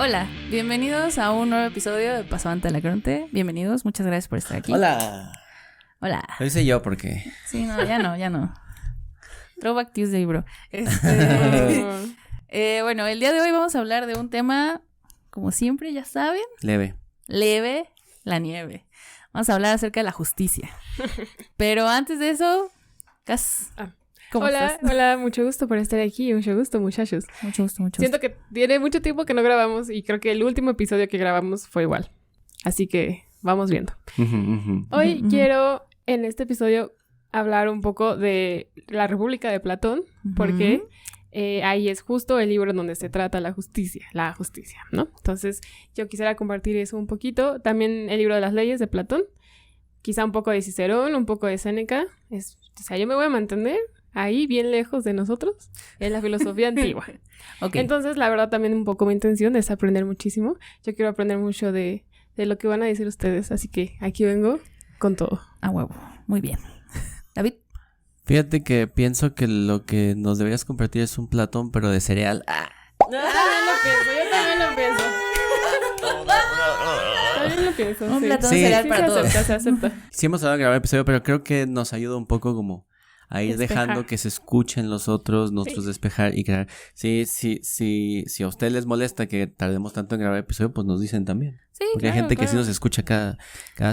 Hola, bienvenidos a un nuevo episodio de Pasavante a la Cronte. Bienvenidos, muchas gracias por estar aquí. Hola. Hola. Lo hice yo porque... Sí, no, ya no. Throwback Tuesday, bro. Bueno, el día de hoy vamos a hablar de un tema, como siempre, ya saben. Leve, la nieve. Vamos a hablar acerca de la justicia. Pero antes de eso, Cas, ¿cómo estás? Hola, mucho gusto por estar aquí, mucho gusto, muchachos. Mucho gusto. Siento que tiene mucho tiempo que no grabamos y creo que el último episodio que grabamos fue igual. Así que vamos viendo. Hoy quiero, en este episodio, hablar un poco de la República de Platón, porque ahí es justo el libro donde se trata la justicia, ¿no? Entonces, yo quisiera compartir eso un poquito. También el libro de las leyes de Platón, quizá un poco de Cicerón, un poco de Séneca. O sea, yo me voy a mantener ahí, bien lejos de nosotros, en la filosofía antigua. Okay. Entonces, la verdad, también un poco mi intención es aprender muchísimo. Yo quiero aprender mucho de lo que van a decir ustedes, así que aquí vengo con todo. A huevo, muy bien. David. Fíjate que pienso que lo que nos deberías compartir es un Platón, pero de cereal. Yo también lo pienso. Un sí. Platón Sí. cereal para todos. Se acepta. Sí hemos hablado de grabar el episodio, pero creo que nos ayuda un poco como a ir Despejar. dejando que se escuchen los otros, nosotros despejar y crear. Sí, si a ustedes les molesta que tardemos tanto en grabar el episodio, pues nos dicen también. Sí, Porque hay claro, gente que sí claro. nos escucha cada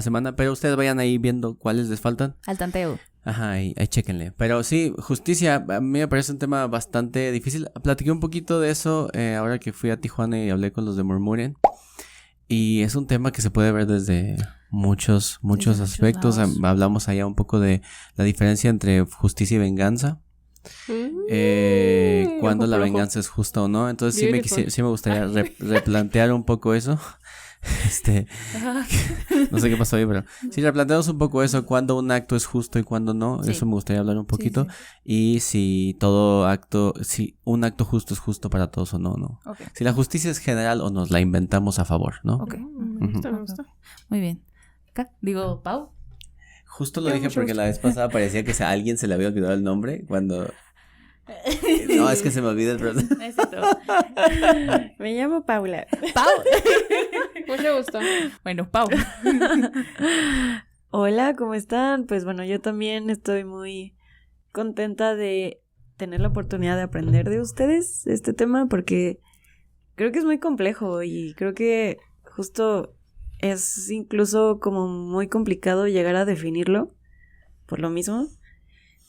semana, pero ustedes vayan ahí viendo cuáles les faltan. Al tanteo. Ajá, ahí chéquenle. Pero sí, justicia, a mí me parece un tema bastante difícil. Platiqué un poquito de eso ahora que fui a Tijuana y hablé con los de Murmuren. Y es un tema que se puede ver desde muchos aspectos. lados. Hablamos allá un poco de la diferencia entre justicia y venganza. Cuando Ojo la por ojo. venganza es justa o no. Entonces Beautiful. sí me gustaría replantear un poco eso. No sé qué pasó ahí, pero si replanteamos un poco eso, cuando un acto es justo y cuando no, Sí. eso me gustaría hablar un poquito. Sí. Y si si un acto justo es justo para todos o no. Okay. Si la justicia es general o nos la inventamos a favor, ¿no? Ok. Me gusta. Muy bien. Digo, Pau. Justo lo Ya, dije mucho porque gusto. la vez pasada parecía que a alguien se le había olvidado el nombre cuando... No, es que se me olvida el problema. Me llamo Paula. Pau. Mucho gusto. Bueno, Pau. Hola, ¿cómo están? Pues bueno, yo también estoy muy contenta de tener la oportunidad de aprender de ustedes este tema porque creo que es muy complejo y creo que justo es incluso como muy complicado llegar a definirlo por lo mismo.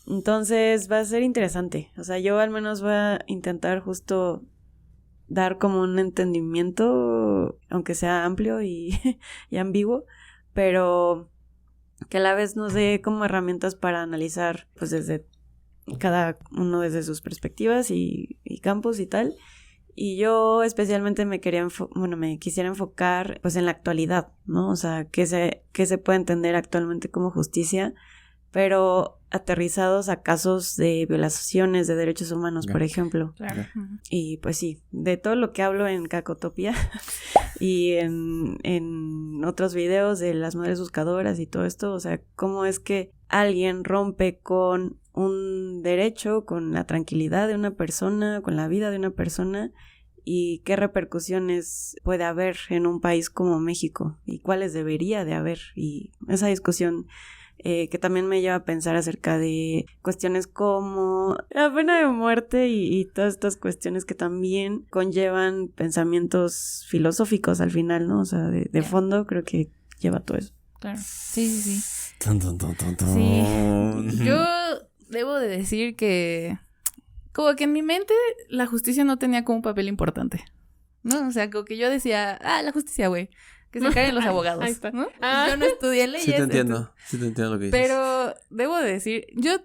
Entonces va a ser interesante. O sea, yo al menos voy a intentar justo dar como un entendimiento, aunque sea amplio y ambiguo, pero que a la vez nos dé como herramientas para analizar, pues desde cada uno desde sus perspectivas y campos y tal. Y yo especialmente me quisiera enfocar pues en la actualidad, ¿no? O sea, qué se puede entender actualmente como justicia, pero aterrizados a casos de violaciones de derechos humanos, por ejemplo. Claro. Y pues sí, de todo lo que hablo en Cacotopía y en otros videos de las madres buscadoras y todo esto, o sea, cómo es que alguien rompe con un derecho, con la tranquilidad de una persona, con la vida de una persona, y qué repercusiones puede haber en un país como México y cuáles debería de haber. Y esa discusión que también me lleva a pensar acerca de cuestiones como la pena de muerte y todas estas cuestiones que también conllevan pensamientos filosóficos al final, ¿no? O sea, de fondo creo que lleva todo eso. Claro. Sí. Tun, tun, tun, tun, tun. Sí. Yo debo de decir que como que en mi mente la justicia no tenía como un papel importante, ¿no? O sea, como que yo decía, la justicia, güey, que se caen los abogados, Ahí está. ¿no? Yo no estudié leyes. Sí te entiendo, entonces- sí te entiendo lo que dices. Pero debo de decir, yo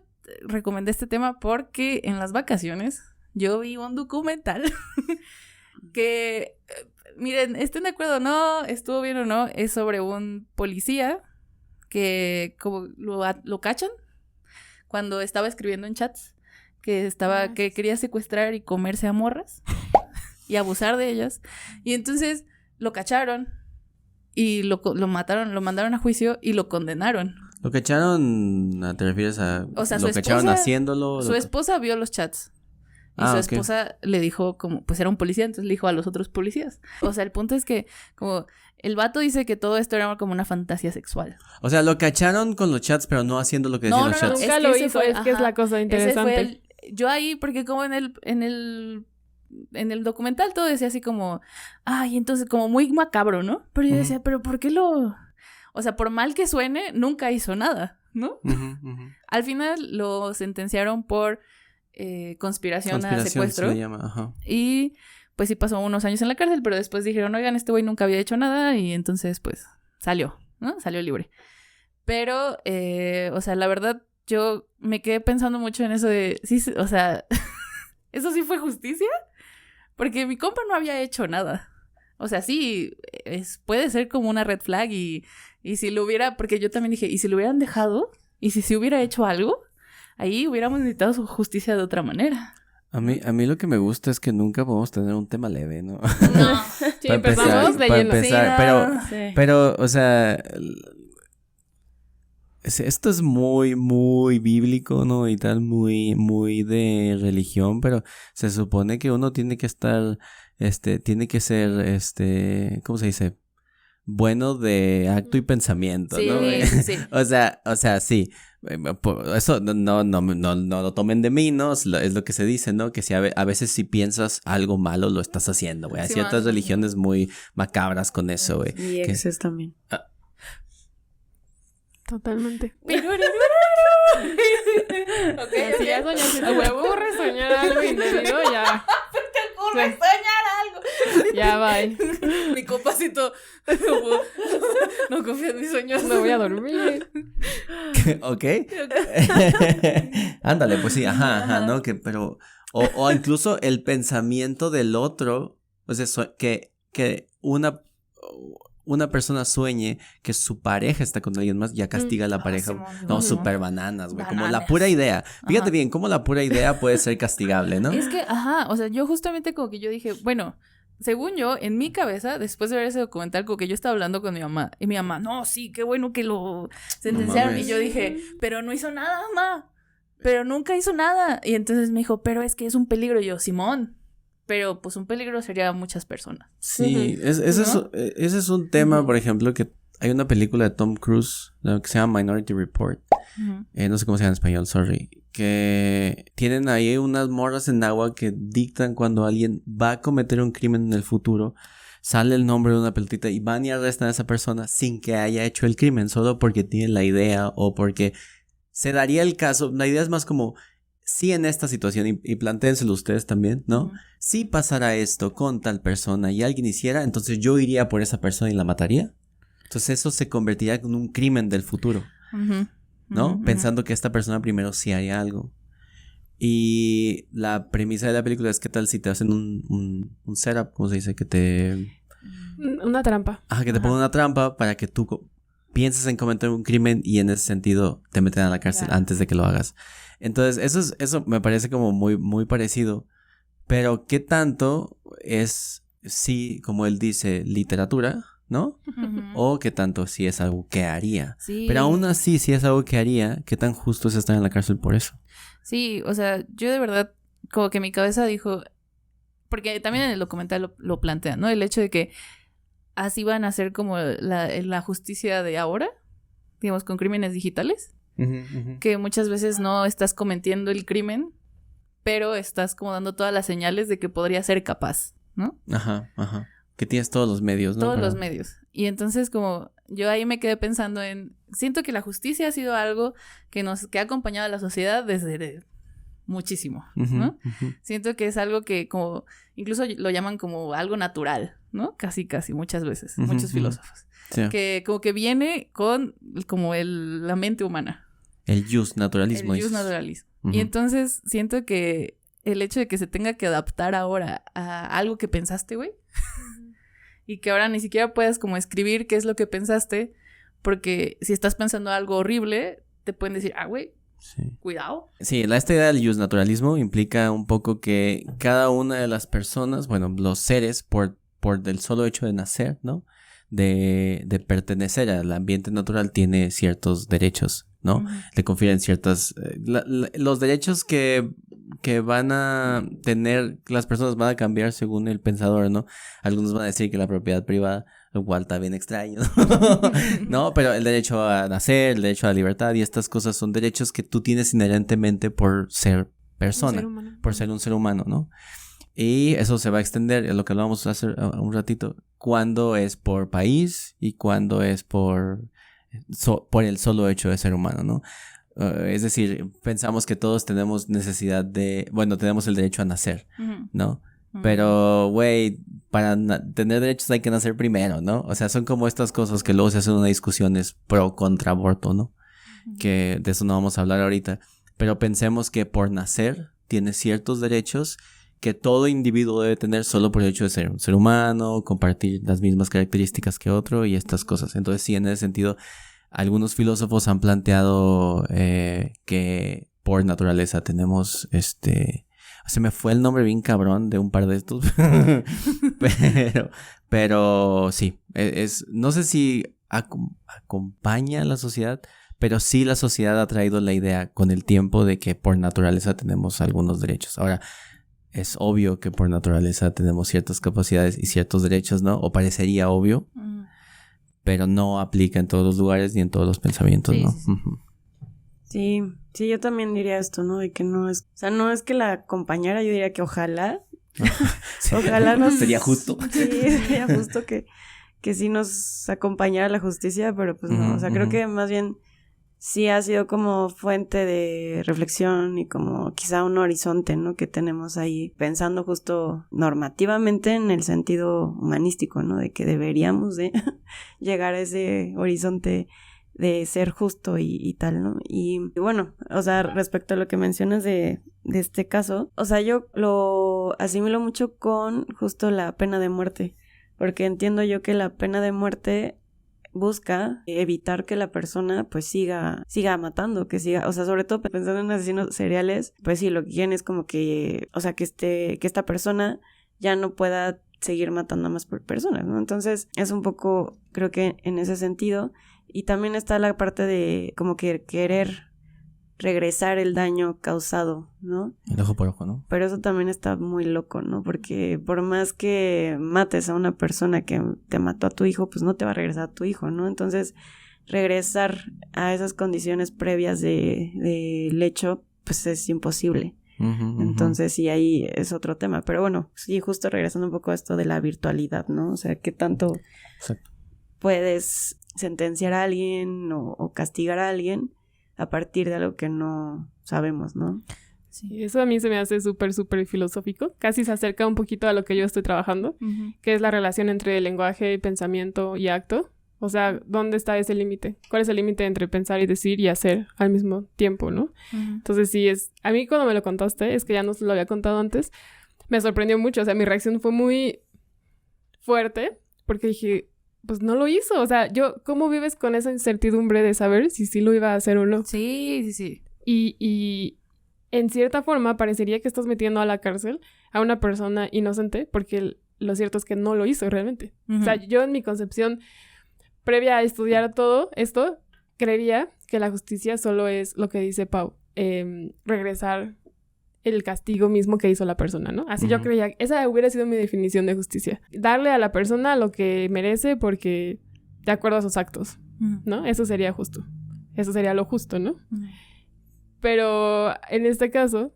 recomendé este tema porque en las vacaciones yo vi un documental que, miren, estén de acuerdo o no, estuvo bien o no, es sobre un policía que como lo cachan cuando estaba escribiendo en chats, que quería secuestrar y comerse a morras y abusar de ellas. Y entonces lo cacharon y lo mataron, lo mandaron a juicio y lo condenaron. ¿Lo cacharon? ¿Te refieres a...? O sea, ¿Lo su cacharon esposa- haciéndolo? Su esposa vio los chats Y su esposa le dijo como, pues era un policía, entonces le dijo a los otros policías. O sea, el punto es que como el vato dice que todo esto era como una fantasía sexual. O sea, lo cacharon con los chats, pero no haciendo lo que decían los chats. Nunca lo hizo, es que es la cosa interesante. Yo ahí, porque como en el documental todo decía así como, ay, entonces como muy macabro, ¿no? Pero yo decía, pero ¿por qué lo...? O sea, por mal que suene, nunca hizo nada, ¿no? Al final lo sentenciaron por conspiración a secuestro. Se le llama, ajá. Y pues sí pasó unos años en la cárcel, pero después dijeron, oigan, este güey nunca había hecho nada y entonces pues salió, ¿no? Salió libre. Pero, o sea, la verdad, yo me quedé pensando mucho en eso de, sí, o sea, ¿eso sí fue justicia? Porque mi compa no había hecho nada. O sea, sí, puede ser como una red flag y si lo hubiera, porque yo también dije, ¿y si lo hubieran dejado? ¿Y si se hubiera hecho algo? Ahí hubiéramos necesitado su justicia de otra manera. A mí lo que me gusta es que nunca podemos tener un tema leve, ¿no? No. Sí, empezamos leyendo. Pero, o sea, esto es muy, muy bíblico, ¿no? Y tal, muy, muy de religión, pero se supone que uno tiene que estar, tiene que ser, ¿cómo se dice? Bueno de acto y pensamiento, sí, ¿no? Sí. o sea, sí. Eso no lo tomen de mí, ¿no? Es lo que se dice, ¿no? Que si a veces si piensas algo malo lo estás haciendo, güey. Hay ciertas religiones muy macabras con eso, güey. Y exes también. Totalmente. Okay, si ya soñaste, si te ocurre soñar algo indebido, ya. ¿Te ocurre soñar algo? Ya, bye. Mi compacito no confía en mis sueños. No voy a dormir. ¿Ok? Ándale, pues sí, ajá, ¿no? Pero, o incluso el pensamiento del otro, o sea, que una persona sueñe que su pareja está con alguien más, ya castiga a la pareja. No, súper bananas, güey. Como la pura idea. Fíjate bien, cómo la pura idea puede ser castigable, ¿no? Es que, o sea, yo justamente como que yo dije, bueno, según yo, en mi cabeza, después de ver ese documental, como que yo estaba hablando con mi mamá. Y mi mamá, no, sí, qué bueno que lo sentenciaron. Y yo dije, pero no hizo nada, mamá. Pero nunca hizo nada. Y entonces me dijo, pero es que es un peligro. Y yo, Simón. Pero pues un peligro sería a muchas personas. Sí, ese es un tema, por ejemplo, que hay una película de Tom Cruise que se llama Minority Report. No sé cómo se llama en español, sorry. Que tienen ahí unas morras en agua que dictan cuando alguien va a cometer un crimen en el futuro. Sale el nombre de una pelotita y van y arrestan a esa persona sin que haya hecho el crimen, solo porque tienen la idea o porque se daría el caso. La idea es más como, si en esta situación, y plantéenselo ustedes también, ¿no? Si pasara esto con tal persona y alguien hiciera, entonces yo iría por esa persona y la mataría. Entonces eso se convertiría en un crimen del futuro, ¿no? Pensando que esta persona primero sí haría algo. Y la premisa de la película es, ¿qué tal si te hacen un setup? ¿Cómo se dice? Que te... Una trampa. Ajá, que te pongan una trampa para que tú pienses en cometer un crimen y en ese sentido te meten a la cárcel antes de que lo hagas. Entonces, eso me parece como muy, muy parecido. Pero ¿qué tanto es, sí, como él dice, literatura, ¿no? O ¿qué tanto sí es algo que haría? Sí. Pero aún así, si es algo que haría, ¿qué tan justo es estar en la cárcel por eso? Sí, o sea, yo de verdad, como que mi cabeza dijo, porque también en el documental lo plantean, ¿no? El hecho de que así van a ser como la justicia de ahora, digamos, con crímenes digitales. Que muchas veces no estás cometiendo el crimen, pero estás como dando todas las señales de que podría ser capaz, ¿no? Ajá. Que tienes todos los medios, ¿no? Todos los medios. Y entonces como yo ahí me quedé pensando siento que la justicia ha sido algo que ha acompañado a la sociedad desde muchísimo, ¿no? Siento que es algo que como, incluso lo llaman como algo natural, ¿no? Casi, muchas veces, muchos filósofos. Sí. Que como que viene con como la mente humana. El naturalismo. El naturalismo. Y entonces siento que el hecho de que se tenga que adaptar ahora a algo que pensaste, güey, y que ahora ni siquiera puedas como escribir qué es lo que pensaste, porque si estás pensando algo horrible, te pueden decir, güey, cuidado. Sí, esta idea del naturalismo implica un poco que cada una de las personas, bueno, los seres, por el solo hecho de nacer, ¿no? De pertenecer al ambiente natural, tiene ciertos derechos, ¿no? Le confieren ciertas... los derechos que que van a tener, las personas van a cambiar según el pensador, ¿no? Algunos van a decir que la propiedad privada, lo cual está bien extraño, ¿no? Pero el derecho a nacer, el derecho a la libertad y estas cosas son derechos que tú tienes inherentemente por ser persona, por ser un ser humano, ¿no? Y eso se va a extender, es lo que hablábamos hace un ratito, cuando es por país y cuando es por el solo hecho de ser humano, ¿no? Es decir, pensamos que todos tenemos necesidad de... Bueno, tenemos el derecho a nacer, ¿no? Pero, güey, para tener derechos hay que nacer primero, ¿no? O sea, son como estas cosas que luego se hacen una discusión es pro contra aborto, ¿no? Que de eso no vamos a hablar ahorita. Pero pensemos que por nacer tienes ciertos derechos que todo individuo debe tener solo por el hecho de ser un ser humano, compartir las mismas características que otro y estas cosas. Entonces, sí, en ese sentido... Algunos filósofos han planteado que por naturaleza tenemos se me fue el nombre bien cabrón de un par de estos. pero sí, no sé si acompaña a la sociedad, pero sí la sociedad ha traído la idea con el tiempo de que por naturaleza tenemos algunos derechos. Ahora, es obvio que por naturaleza tenemos ciertas capacidades y ciertos derechos, ¿no? O parecería obvio. Pero no aplica en todos los lugares ni en todos los pensamientos, sí, ¿no? Sí, sí, yo también diría esto, ¿no? De que no es, o sea, no es que la acompañara, yo diría que ojalá. Sí. Ojalá nos... Sería justo. Sí, sería justo que sí nos acompañara la justicia, pero pues no, o sea, creo que más bien sí ha sido como fuente de reflexión y como quizá un horizonte, ¿no? Que tenemos ahí pensando justo normativamente en el sentido humanístico, ¿no? De que deberíamos de llegar a ese horizonte de ser justo y tal, ¿no? Y bueno, o sea, respecto a lo que mencionas de este caso, o sea, yo lo asimilo mucho con justo la pena de muerte, porque entiendo yo que la pena de muerte busca evitar que la persona pues siga matando, que siga, o sea, sobre todo pensando en asesinos seriales, pues sí, lo que quieren es como que, o sea, que esta persona ya no pueda seguir matando a más personas, ¿no? Entonces, es un poco, creo que en ese sentido, y también está la parte de como que querer regresar el daño causado, ¿no? El ojo por ojo, ¿no? Pero eso también está muy loco, ¿no? Porque por más que mates a una persona que te mató a tu hijo, pues no te va a regresar a tu hijo, ¿no? Entonces, regresar a esas condiciones previas del hecho, pues es imposible. Entonces, sí, ahí es otro tema. Pero bueno, sí, justo regresando un poco a esto de la virtualidad, ¿no? O sea, ¿qué tanto puedes sentenciar a alguien o castigar a alguien a partir de algo que no sabemos, ¿no? Sí, eso a mí se me hace súper, súper filosófico. Casi se acerca un poquito a lo que yo estoy trabajando, que es la relación entre lenguaje, pensamiento y acto. O sea, ¿dónde está ese límite? ¿Cuál es el límite entre pensar y decir y hacer al mismo tiempo, no? Entonces, sí, a mí cuando me lo contaste, es que ya no se lo había contado antes, me sorprendió mucho. O sea, mi reacción fue muy fuerte, porque dije... Pues no lo hizo, o sea, ¿cómo vives con esa incertidumbre de saber si sí lo iba a hacer o no? Sí. Y en cierta forma parecería que estás metiendo a la cárcel a una persona inocente, porque lo cierto es que no lo hizo realmente. O sea, yo en mi concepción previa a estudiar todo esto, creería que la justicia solo es lo que dice Pau, regresar el castigo mismo que hizo la persona, ¿no? Así yo creía, esa hubiera sido mi definición de justicia. Darle a la persona lo que merece porque de acuerdo a sus actos, ¿no? Eso sería justo. Eso sería lo justo, ¿no? Pero en este caso,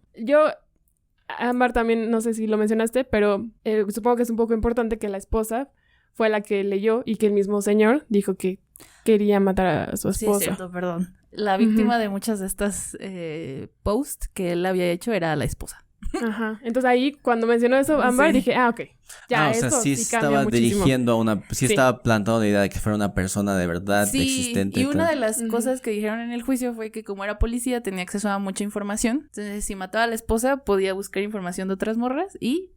Ámbar también, no sé si lo mencionaste, pero supongo que es un poco importante que la esposa fue la que leyó y que el mismo señor dijo que quería matar a su esposa. Sí, es cierto, perdón. La víctima de muchas de estas posts que él había hecho era la esposa. Ajá. Entonces ahí, cuando mencionó eso Ámbar, dije, ok. Ya, o sea, eso sí cambia estaba muchísimo. dirigiendo a sí estaba plantando la idea de que fuera una persona de verdad existente. Y una de las cosas que dijeron en el juicio fue que como era policía tenía acceso a mucha información. Entonces, si mataba a la esposa, podía buscar información de otras morras y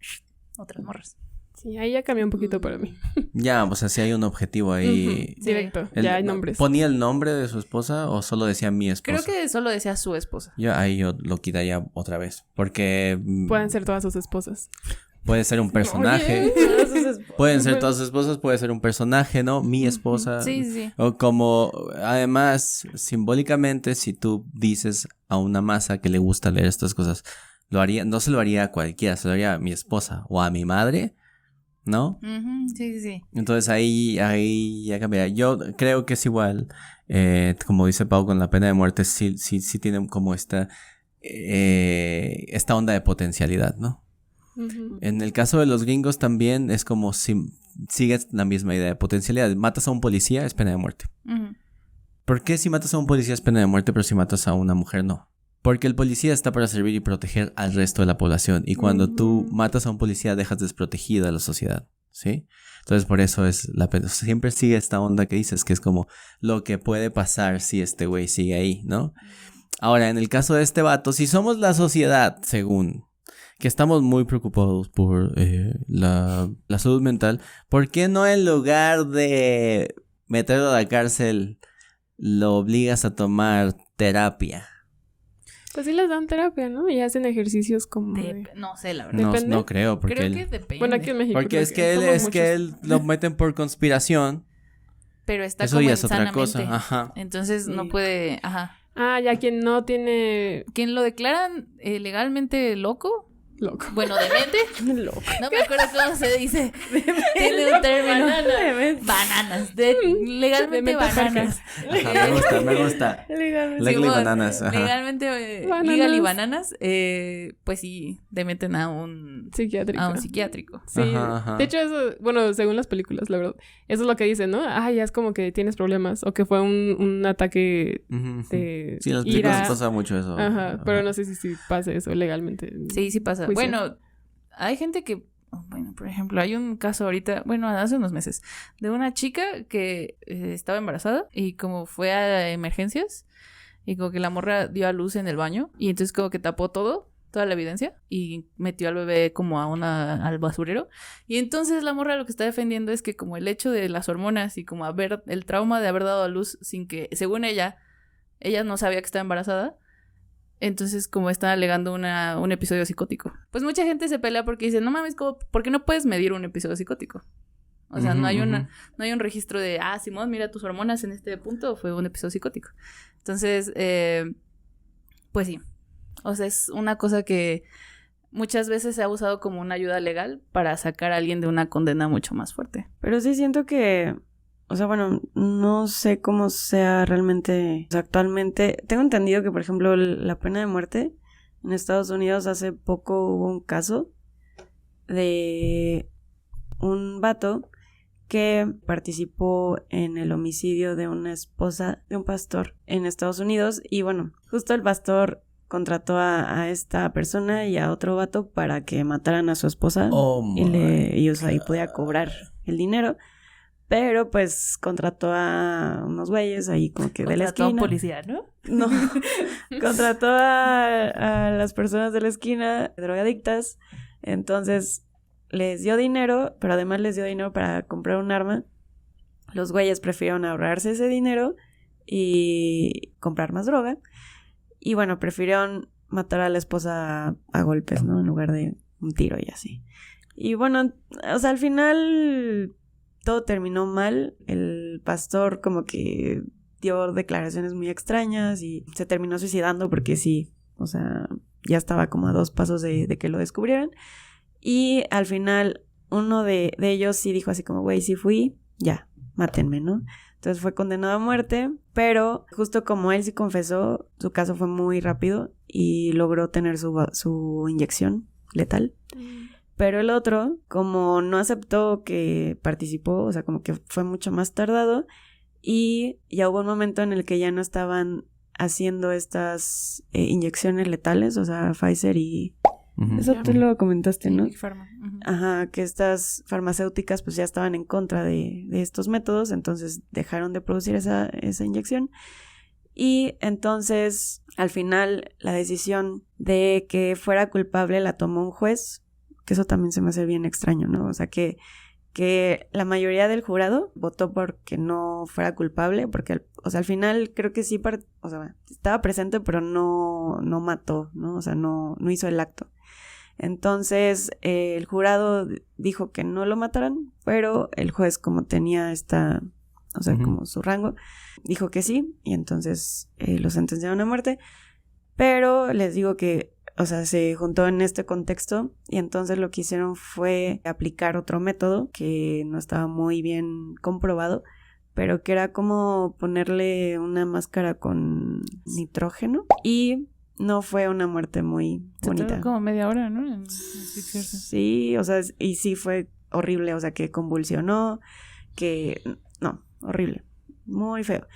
otras morras. Sí, ahí ya cambió un poquito para mí. Ya, o sea, sí hay un objetivo ahí. Directo, ya hay nombres. ¿Ponía el nombre de su esposa o solo decía mi esposa? Creo que solo decía su esposa. Yo lo quitaría otra vez, porque... Pueden ser todas sus esposas. Puede ser un personaje. Pueden ser todas sus esposas, puede ser un personaje, ¿no? Mi esposa. Sí. O como, además, simbólicamente, si tú dices a una masa que le gusta leer estas cosas, lo haría, no se lo haría a cualquiera, se lo haría a mi esposa o a mi madre, ¿no? Sí. Entonces ahí ya cambia. Yo creo que es igual, como dice Pau, con la pena de muerte sí tienen como esta onda de potencialidad, ¿no? En el caso de los gringos también es como si sigues la misma idea de potencialidad. Matas a un policía, es pena de muerte. ¿Por qué si matas a un policía es pena de muerte, pero si matas a una mujer no? Porque el policía está para servir y proteger al resto de la población. Y cuando tú matas a un policía, dejas desprotegida a la sociedad, ¿sí? Entonces, por eso es la pena. Siempre sigue esta onda que dices, que es como lo que puede pasar si este güey sigue ahí, ¿no? Ahora, en el caso de este vato, si somos la sociedad, según, que estamos muy preocupados por la salud mental, ¿por qué no en lugar de meterlo a la cárcel, lo obligas a tomar terapia? Pues sí les dan terapia, ¿no? Y hacen ejercicios como... No sé, la verdad. No creo, porque creo que depende. Bueno, aquí en México. Porque es que él lo meten por conspiración. Pero está eso como ya es otra insanamente. cosa. Ajá. Entonces no puede... Ajá. Ya quien no tiene... Quien lo declaran legalmente loco... Loco. Bueno, demente. Loco. No me acuerdo cómo se dice. Tiene un término. Bananas. Legalmente bananas. Ajá, me gusta. Legally bananas. Ajá. Legalmente bananas. legally bananas. Pues sí, te meten a un psiquiátrico. Sí. Ajá. De hecho, eso, bueno, según las películas, la verdad, eso es lo que dicen, ¿no? Ya es como que tienes problemas o que fue un ataque de sí, en las ira. películas pasa mucho eso. Ajá, pero no sé si pasa eso legalmente. Sí pasa. Juicio. Bueno, hay gente que... Bueno, por ejemplo, hay un caso ahorita, bueno, hace unos meses, de una chica que estaba embarazada y como fue a emergencias y como que la morra dio a luz en el baño y entonces como que tapó toda la evidencia y metió al bebé como al basurero. Y entonces la morra lo que está defendiendo es que como el hecho de las hormonas y como el trauma de haber dado a luz sin que, según ella no sabía que estaba embarazada. Entonces, como están alegando un episodio psicótico. Pues mucha gente se pelea porque dice, no mames, ¿por qué no puedes medir un episodio psicótico? O sea, no hay un registro de, Simón, mira tus hormonas en este punto, fue un episodio psicótico. Entonces, pues sí. O sea, es una cosa que muchas veces se ha usado como una ayuda legal para sacar a alguien de una condena mucho más fuerte. Pero sí siento que... O sea, bueno, no sé cómo sea realmente, o sea, actualmente. Tengo entendido que, por ejemplo, la pena de muerte en Estados Unidos hace poco hubo un caso de un vato que participó en el homicidio de una esposa de un pastor en Estados Unidos. Y bueno, justo el pastor contrató a esta persona y a otro vato para que mataran a su esposa. Y o sea, y podía cobrar el dinero. Pero, pues, contrató a unos güeyes ahí como que de la esquina. Contrató a un policía, ¿no? No. Contrató a las personas de la esquina, drogadictas. Entonces, les dio dinero, pero además les dio dinero para comprar un arma. Los güeyes prefirieron ahorrarse ese dinero y comprar más droga. Y, bueno, prefirieron matar a la esposa a golpes, ¿no? En lugar de un tiro y así. Y, bueno, o sea, al final... todo terminó mal. El pastor como que dio declaraciones muy extrañas y se terminó suicidando porque sí, o sea, ya estaba como a 2 pasos de que lo descubrieran. Y al final uno de ellos sí dijo así como, güey, sí fui, ya, mátenme, ¿no? Entonces fue condenado a muerte, pero justo como él sí confesó, su caso fue muy rápido y logró tener su inyección letal. Pero el otro, como no aceptó que participó, o sea, como que fue mucho más tardado y ya hubo un momento en el que ya no estaban haciendo estas inyecciones letales, o sea, Pfizer y... Eso tú lo comentaste, ¿no? Ajá, que estas farmacéuticas pues ya estaban en contra de estos métodos, entonces dejaron de producir esa inyección. Y entonces, al final, la decisión de que fuera culpable la tomó un juez, que eso también se me hace bien extraño, ¿no? O sea, que la mayoría del jurado votó por que no fuera culpable, porque, o sea, al final creo que sí, o sea, estaba presente, pero no mató, ¿no? O sea, no hizo el acto. Entonces, el jurado dijo que no lo mataran, pero el juez, como tenía o sea, como su rango, dijo que sí, y entonces lo sentenciaron a muerte. Pero les digo que, o sea, se juntó en este contexto y entonces lo que hicieron fue aplicar otro método que no estaba muy bien comprobado, pero que era como ponerle una máscara con nitrógeno y no fue una muerte muy bonita. Se tardó como media hora, ¿no? En asfixiarse. Sí, o sea, y sí fue horrible, o sea, que convulsionó, que... no, horrible, muy feo.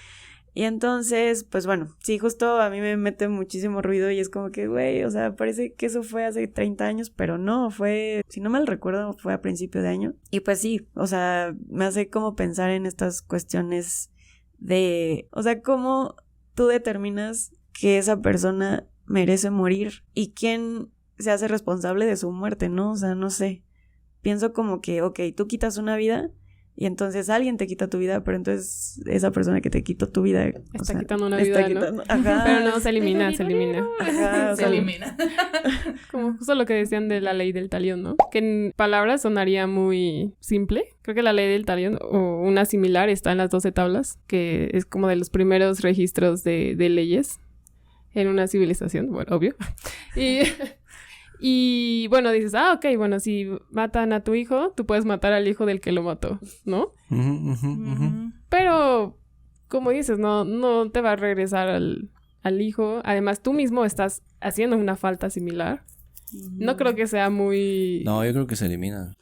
Y entonces, pues bueno, sí, justo a mí me mete muchísimo ruido y es como que, güey, o sea, parece que eso fue hace 30 años, pero no, fue, si no mal recuerdo, fue a principio de año. Y pues sí, o sea, me hace como pensar en estas cuestiones de, o sea, cómo tú determinas que esa persona merece morir y quién se hace responsable de su muerte, ¿no? O sea, no sé. Pienso como que, ok, tú quitas una vida y entonces alguien te quita tu vida, pero entonces esa persona que te quitó tu vida... Está quitando una vida, ¿no? Ajá. Pero no, se elimina. Ajá, Se elimina. Como justo lo que decían de la ley del talión, ¿no? Que en palabras sonaría muy simple. Creo que la ley del talión, o una similar, está en las 12 tablas, que es como de los primeros registros de leyes en una civilización, bueno, obvio. Y bueno, dices, ok, bueno, si matan a tu hijo, tú puedes matar al hijo del que lo mató, ¿no? Pero, como dices, no te va a regresar al hijo. Además, tú mismo estás haciendo una falta similar. No creo que sea muy... No, yo creo que se elimina.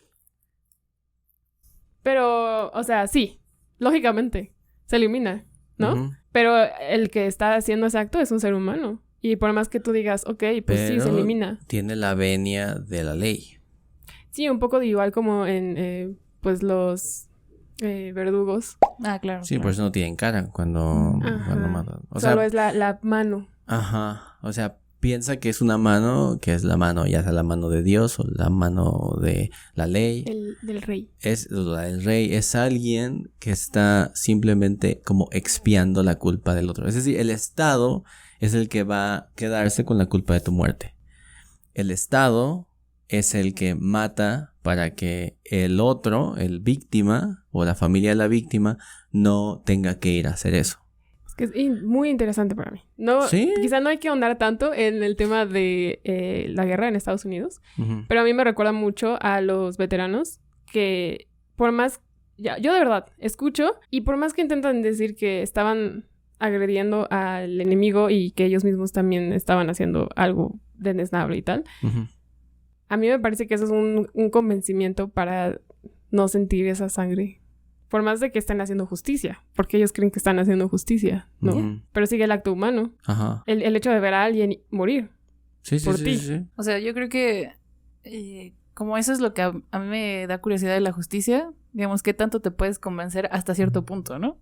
Pero, o sea, sí, lógicamente, se elimina, ¿no? Pero el que está haciendo ese acto es un ser humano. Y por más que tú digas, ok, pues pero sí, se elimina. Tiene la venia de la ley. Sí, un poco igual como en, pues, los verdugos. Ah, claro. Sí, claro. por eso no tienen cara cuando matan. O sea, solo es la mano. Ajá. O sea, piensa que es una mano, que es la mano, ya sea la mano de Dios o la mano de la ley. Del rey. El rey es alguien que está simplemente como expiando la culpa del otro. Es decir, el Estado es el que va a quedarse con la culpa de tu muerte. El Estado es el que mata para que el otro, el víctima o la familia de la víctima, no tenga que ir a hacer eso. Es que es muy interesante para mí. No, ¿Sí? Quizá no hay que ahondar tanto en el tema de la guerra en Estados Unidos, Uh-huh. pero a mí me recuerda mucho a los veteranos que por más... yo de verdad escucho y por más que intentan decir que estaban agrediendo al enemigo y que ellos mismos también estaban haciendo algo desnable y tal, Uh-huh. a mí me parece que eso es un convencimiento para no sentir esa sangre. Por más de que estén haciendo justicia, porque ellos creen que están haciendo justicia, ¿no? Uh-huh. Pero sigue el acto humano. Ajá. El hecho de ver a alguien morir. Sí, sí, por sí, ti. sí. O sea, yo creo que como eso es lo que a mí me da curiosidad de la justicia, digamos, ¿qué tanto te puedes convencer hasta cierto punto, no?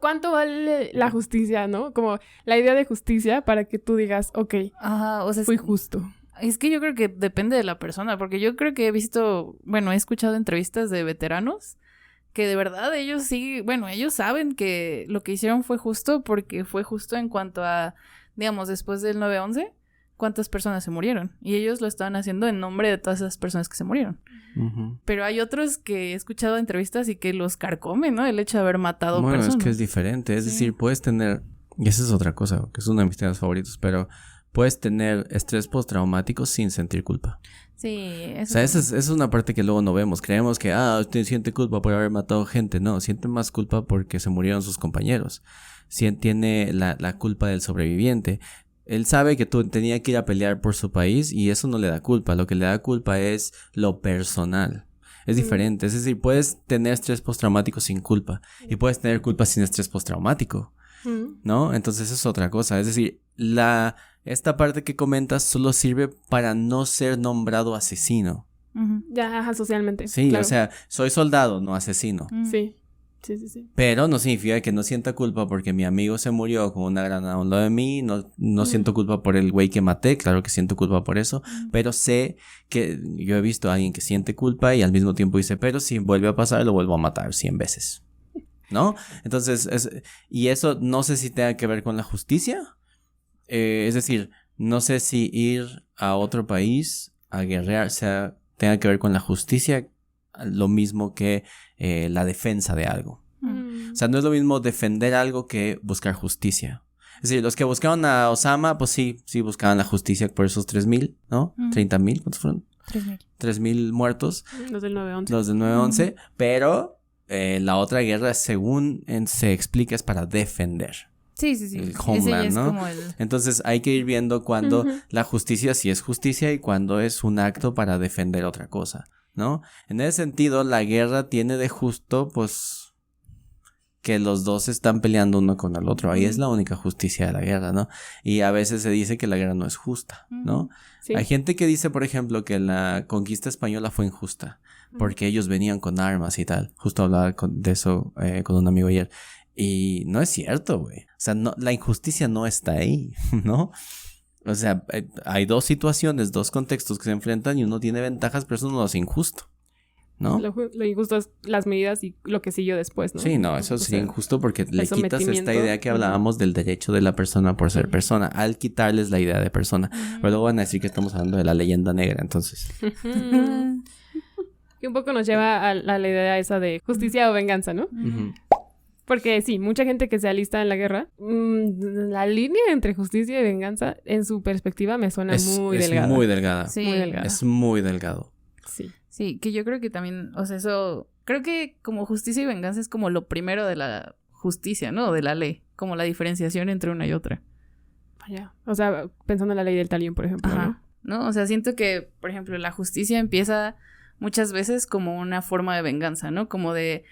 ¿Cuánto vale la justicia, no? Como la idea de justicia para que tú digas, ok, Ajá, o sea, fui justo. es que yo creo que depende de la persona, porque yo creo que he visto, bueno, he escuchado entrevistas de veteranos que de verdad ellos sí, bueno, ellos saben que lo que hicieron fue justo porque fue justo en cuanto a, digamos, después del 9/11, cuántas personas se murieron. Y ellos lo estaban haciendo en nombre de todas esas personas que se murieron. Uh-huh. Pero hay otros que he escuchado entrevistas y que los carcomen, ¿no? El hecho de haber matado Bueno, personas. es que es diferente. Es Sí. decir, puedes tener... Y esa es otra cosa, que es uno de mis temas favoritos, pero puedes tener estrés postraumático sin sentir culpa. Sí, O eso. sea, esa es una parte que luego no vemos. Creemos que, usted siente culpa por haber matado gente. No, siente más culpa porque se murieron sus compañeros. Tiene la culpa del sobreviviente. Él sabe que tú tenía que ir a pelear por su país y eso no le da culpa. Lo que le da culpa es lo personal. Es diferente. Es decir, puedes tener estrés postraumático sin culpa y puedes tener culpa sin estrés postraumático, ¿no? Entonces es otra cosa. Es decir, esta parte que comentas solo sirve para no ser nombrado asesino. Ujú. Ya, ajá, socialmente. Sí, claro. o sea, soy soldado, no asesino. Sí. Pero no significa que no sienta culpa porque mi amigo se murió con una granada a un lado de mí. No siento culpa por el güey que maté. Claro que siento culpa por eso. Pero sé que yo he visto a alguien que siente culpa y al mismo tiempo dice, pero si vuelve a pasar, lo vuelvo a matar 100 veces. ¿No? Entonces, y eso no sé si tenga que ver con la justicia. Es decir, no sé si ir a otro país a guerrear tenga que ver con la justicia, lo mismo que la defensa de algo. O sea, no es lo mismo defender algo que buscar justicia. Es decir, los que buscaron a Osama, pues sí buscaban la justicia por esos 3,000, ¿no? 30,000, ¿cuántos fueron? 3,000. 3,000 muertos. Los del 9/11. Los del 9/11, pero la otra guerra, según se explica, es para defender. Sí. El Ese homeland, ya es ¿no? como el... Entonces hay que ir viendo cuando la justicia sí es justicia y cuando es un acto para defender otra cosa, ¿no? En ese sentido, la guerra tiene de justo, pues, que los dos están peleando uno con el otro. Ahí es la única justicia de la guerra, ¿no? Y a veces se dice que la guerra no es justa, ¿no? Sí. Hay gente que dice, por ejemplo, que la conquista española fue injusta porque ellos venían con armas y tal. Justo hablaba de eso con un amigo ayer. Y no es cierto, güey. O sea, no, la injusticia no está ahí, ¿no? O sea, hay dos situaciones, dos contextos que se enfrentan y uno tiene ventajas, pero eso no es injusto, ¿no? Lo injusto es las medidas y lo que siguió después, ¿no? Sí, no, eso sería injusto porque le quitas esta sometimiento. idea que hablábamos del derecho de la persona por ser persona, al quitarles la idea de persona. Pero luego van a decir que estamos hablando de la leyenda negra, entonces. Que un poco nos lleva a la idea esa de justicia o venganza, ¿no? Porque sí, mucha gente que se alista en la guerra, la línea entre justicia y venganza, en su perspectiva, me suena muy delgada. Es muy delgada. Sí. Muy delgada. Es muy delgado. Sí. Sí, que yo creo que también, o sea, eso... Creo que como justicia y venganza es como lo primero de la justicia, ¿no? De la ley. Como la diferenciación entre una y otra. Vaya. O sea, pensando en la ley del talión, por ejemplo, Ajá. ¿No? O sea, siento que, por ejemplo, la justicia empieza muchas veces como una forma de venganza, ¿no? Como de...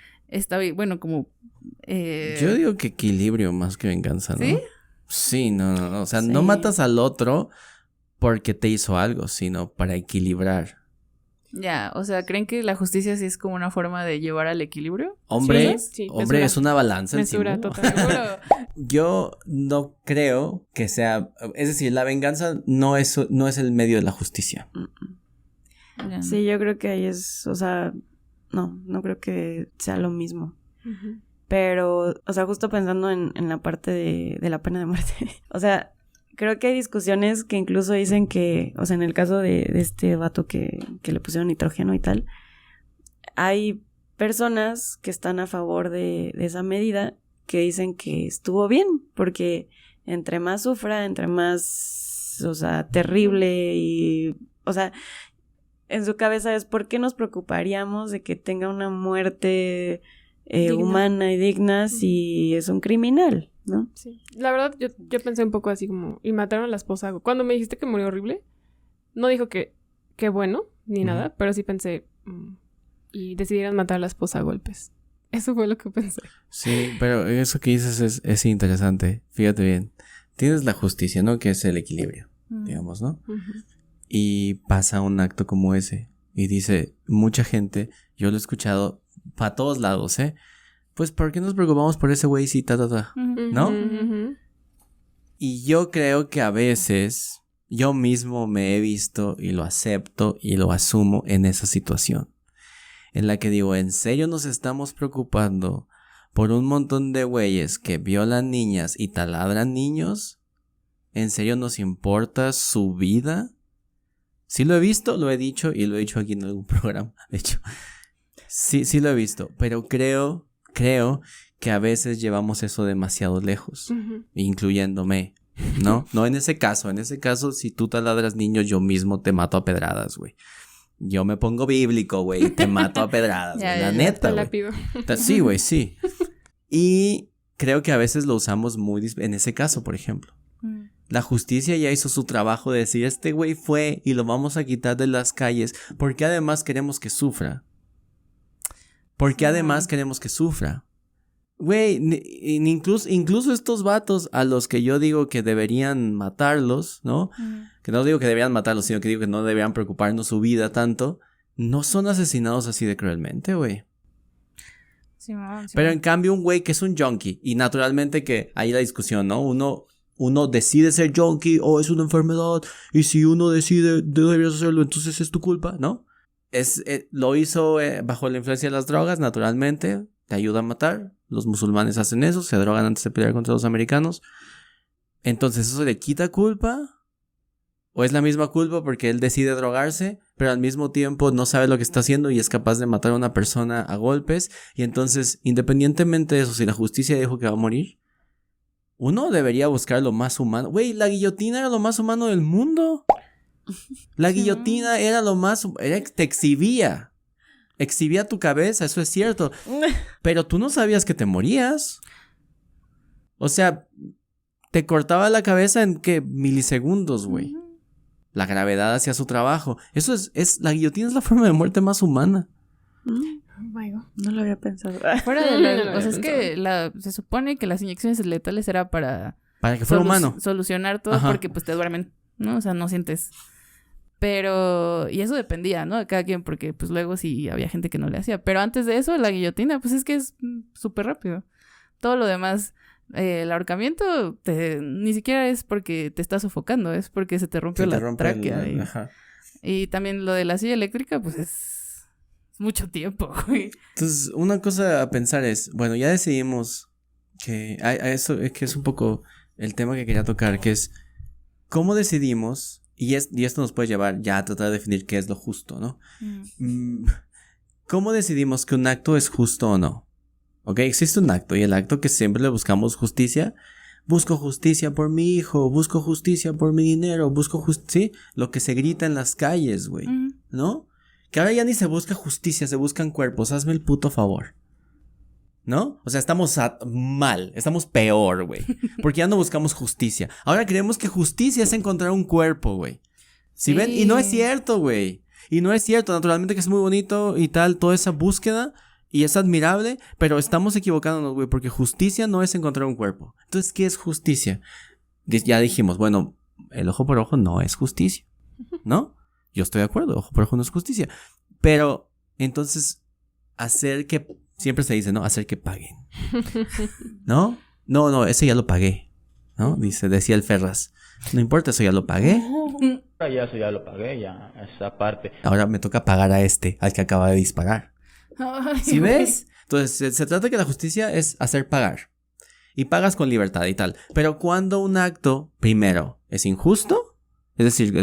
Bueno, como... Yo digo que equilibrio más que venganza, ¿no? ¿Sí? Sí, no. O sea, Sí. no matas al otro porque te hizo algo, sino para equilibrar. Ya, o sea, ¿creen que la justicia sí es como una forma de llevar al equilibrio? Hombre, Sí, hombre, mesura. es una balanza. Mesura, encima. total. Yo no creo que sea... Es decir, la venganza no es el medio de la justicia. Ya. Sí, yo creo que ahí es, o sea, no creo que sea lo mismo. Ujú. Pero, o sea, justo pensando en la parte de la pena de muerte. O sea, creo que hay discusiones que incluso dicen que, o sea, en el caso de este vato que le pusieron nitrógeno y tal, hay personas que están a favor de esa medida que dicen que estuvo bien, porque entre más sufra, entre más, o sea, terrible y, o sea, en su cabeza es ¿por qué nos preocuparíamos de que tenga una muerte humana y digna si es un criminal, ¿no? Sí. La verdad, yo pensé un poco así como... Y mataron a la esposa. Cuando me dijiste que murió horrible, no dijo que qué bueno, ni nada, pero sí pensé... y decidieron matar a la esposa a golpes. Eso fue lo que pensé. Sí, pero eso que dices es interesante. Fíjate bien. Tienes la justicia, ¿no? Que es el equilibrio, digamos, ¿no? Ujú. Y pasa un acto como ese. Y dice, mucha gente, yo lo he escuchado para todos lados, ¿eh? Pues, ¿por qué nos preocupamos por ese güey? Sí, ¿no? Ujú. Y yo creo que a veces yo mismo me he visto y lo acepto y lo asumo en esa situación. En la que digo, ¿en serio nos estamos preocupando por un montón de güeyes que violan niñas y taladran niños? ¿En serio nos importa su vida? Sí lo he visto, lo he dicho y lo he dicho aquí en algún programa, de hecho. Sí lo he visto, pero creo que a veces llevamos eso demasiado lejos, incluyéndome, ¿no? No en ese caso, si tú taladras niños, yo mismo te mato a pedradas, güey. Yo me pongo bíblico, güey, y te mato a pedradas, Ya, güey, ya, la ya, neta, Te la güey. pido. Sí, güey, sí. Y creo que a veces lo usamos en ese caso, por ejemplo. La justicia ya hizo su trabajo de decir, este güey fue y lo vamos a quitar de las calles, porque además queremos que sufra. Porque además queremos que sufra. Güey, incluso estos vatos a los que yo digo que deberían matarlos, ¿no? Que no digo que deberían matarlos, sino que digo que no deberían preocuparnos su vida tanto, no son asesinados así de cruelmente, güey. Pero en cambio un güey que es un junkie, y naturalmente que hay la discusión, ¿no? Uno decide ser junkie o es una enfermedad, y si uno decide deberías hacerlo, entonces es tu culpa, ¿no? Lo hizo bajo la influencia de las drogas, naturalmente, te ayuda a matar. Los musulmanes hacen eso, se drogan antes de pelear contra los americanos. Entonces, ¿eso le quita culpa? ¿O es la misma culpa porque él decide drogarse, pero al mismo tiempo no sabe lo que está haciendo y es capaz de matar a una persona a golpes? Y entonces, independientemente de eso, si la justicia dijo que va a morir, uno debería buscar lo más humano. Güey, la guillotina era lo más humano del mundo. La guillotina era lo más... te exhibía. Exhibía tu cabeza, eso es cierto. Pero tú no sabías que te morías. O sea, te cortaba la cabeza en, ¿qué? Milisegundos, güey. La gravedad hacía su trabajo. Eso es... La guillotina es la forma de muerte más humana. Oh my God. No lo había pensado. Fuera de o sea, es que se supone que las inyecciones letales era para que fuera humano. Solucionar todo. Ajá. Porque pues te duermen, ¿no? O sea, no sientes. Pero, y eso dependía, ¿no? De cada quien, porque pues luego sí había gente que no le hacía. Pero antes de eso, la guillotina, pues es que es súper rápido. Todo lo demás, el ahorcamiento ni siquiera es porque te está sofocando, es porque se te rompió la tráquea. Y también lo de la silla eléctrica, pues es mucho tiempo, güey. Entonces, una cosa a pensar es, bueno, ya decidimos que eso es que es un poco el tema que quería tocar, que es cómo decidimos, y esto nos puede llevar ya a tratar de definir qué es lo justo, ¿no? ¿Cómo decidimos que un acto es justo o no? ¿Ok? Existe un acto, y el acto que siempre le buscamos justicia. Busco justicia por mi hijo, busco justicia por mi dinero, ¿sí? Lo que se grita en las calles, güey, ¿no? Que ahora ya ni se busca justicia, se buscan cuerpos, hazme el puto favor, ¿no? O sea, estamos mal, estamos peor, güey, porque ya no buscamos justicia. Ahora creemos que justicia es encontrar un cuerpo, güey. ¿Sí ven? Y no es cierto, güey. Y no es cierto, naturalmente que es muy bonito y tal, toda esa búsqueda, y es admirable, pero estamos equivocándonos, güey, porque justicia no es encontrar un cuerpo. Entonces, ¿qué es justicia? Ya dijimos, bueno, el ojo por ojo no es justicia, ¿no? Yo estoy de acuerdo, ojo por ojo no es justicia. Pero, entonces, siempre se dice, ¿no? Hacer que paguen. ¿No? No, ese ya lo pagué, ¿no? Decía el Ferraz. No importa, eso ya lo pagué. Ya eso ya lo pagué, ya, esa parte. Ahora me toca pagar al que acaba de disparar. ¿Sí ves? Entonces, se trata de que la justicia es hacer pagar. Y pagas con libertad y tal. Pero cuando un acto, primero, es injusto, es decir,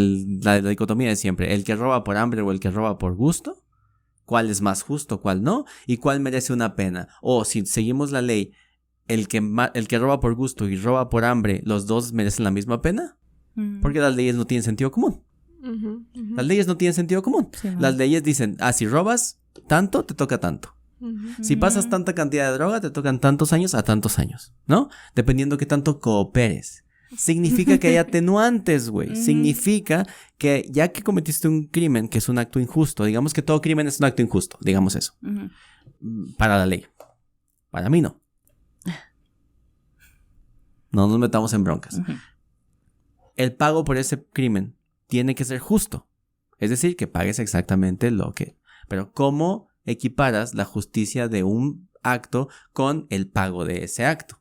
la dicotomía de siempre, el que roba por hambre o el que roba por gusto, ¿cuál es más justo, cuál no? ¿Y cuál merece una pena? O si seguimos la ley, el que roba por gusto y roba por hambre, ¿los dos merecen la misma pena? Porque las leyes no tienen sentido común. Las leyes no tienen sentido común. Sí, las leyes dicen, si robas tanto, te toca tanto. Si pasas tanta cantidad de droga, te tocan tantos años a tantos años, ¿no? Dependiendo qué tanto cooperes. Significa que hay atenuantes, güey. Significa que ya que cometiste un crimen, que es un acto injusto, digamos que todo crimen es un acto injusto, digamos eso. Para la ley. Para mí no. No nos metamos en broncas. El pago por ese crimen tiene que ser justo. Es decir, que pagues exactamente lo que... Pero ¿cómo equiparas la justicia de un acto con el pago de ese acto?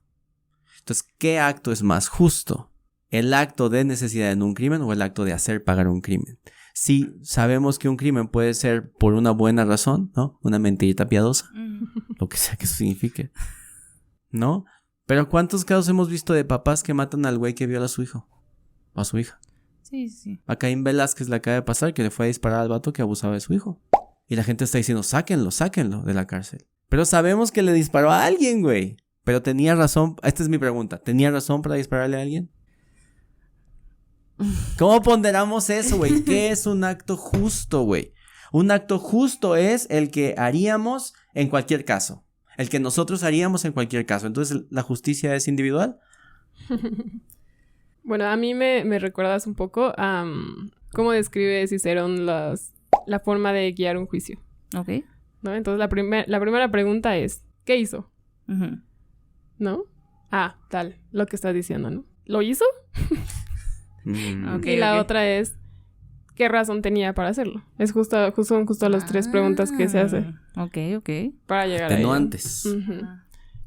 Entonces, ¿qué acto es más justo? ¿El acto de necesidad en un crimen o el acto de hacer pagar un crimen? Si sabemos que un crimen puede ser por una buena razón, ¿no? Una mentirita piadosa, lo que sea que eso signifique, ¿no? Pero ¿cuántos casos hemos visto de papás que matan al güey que viola a su hijo? O a su hija. Sí. A Caín Velázquez le acaba de pasar que le fue a disparar al vato que abusaba de su hijo. Y la gente está diciendo, sáquenlo de la cárcel. Pero sabemos que le disparó a alguien, güey. Pero tenía razón, esta es mi pregunta, ¿tenía razón para dispararle a alguien? ¿Cómo ponderamos eso, güey? ¿Qué es un acto justo, güey? Un acto justo es el que haríamos en cualquier caso. El que nosotros haríamos en cualquier caso. Entonces, ¿la justicia es individual? Bueno, a mí me recuerdas un poco a cómo describe Cicerón la forma de guiar un juicio. Ok. ¿No? Entonces, la primera pregunta es, ¿qué hizo? ¿No? Lo que estás diciendo, ¿no? ¿Lo hizo? Y la otra es, ¿qué razón tenía para hacerlo? Son justo las tres preguntas que se hace. Ok. Para llegar a atenuantes.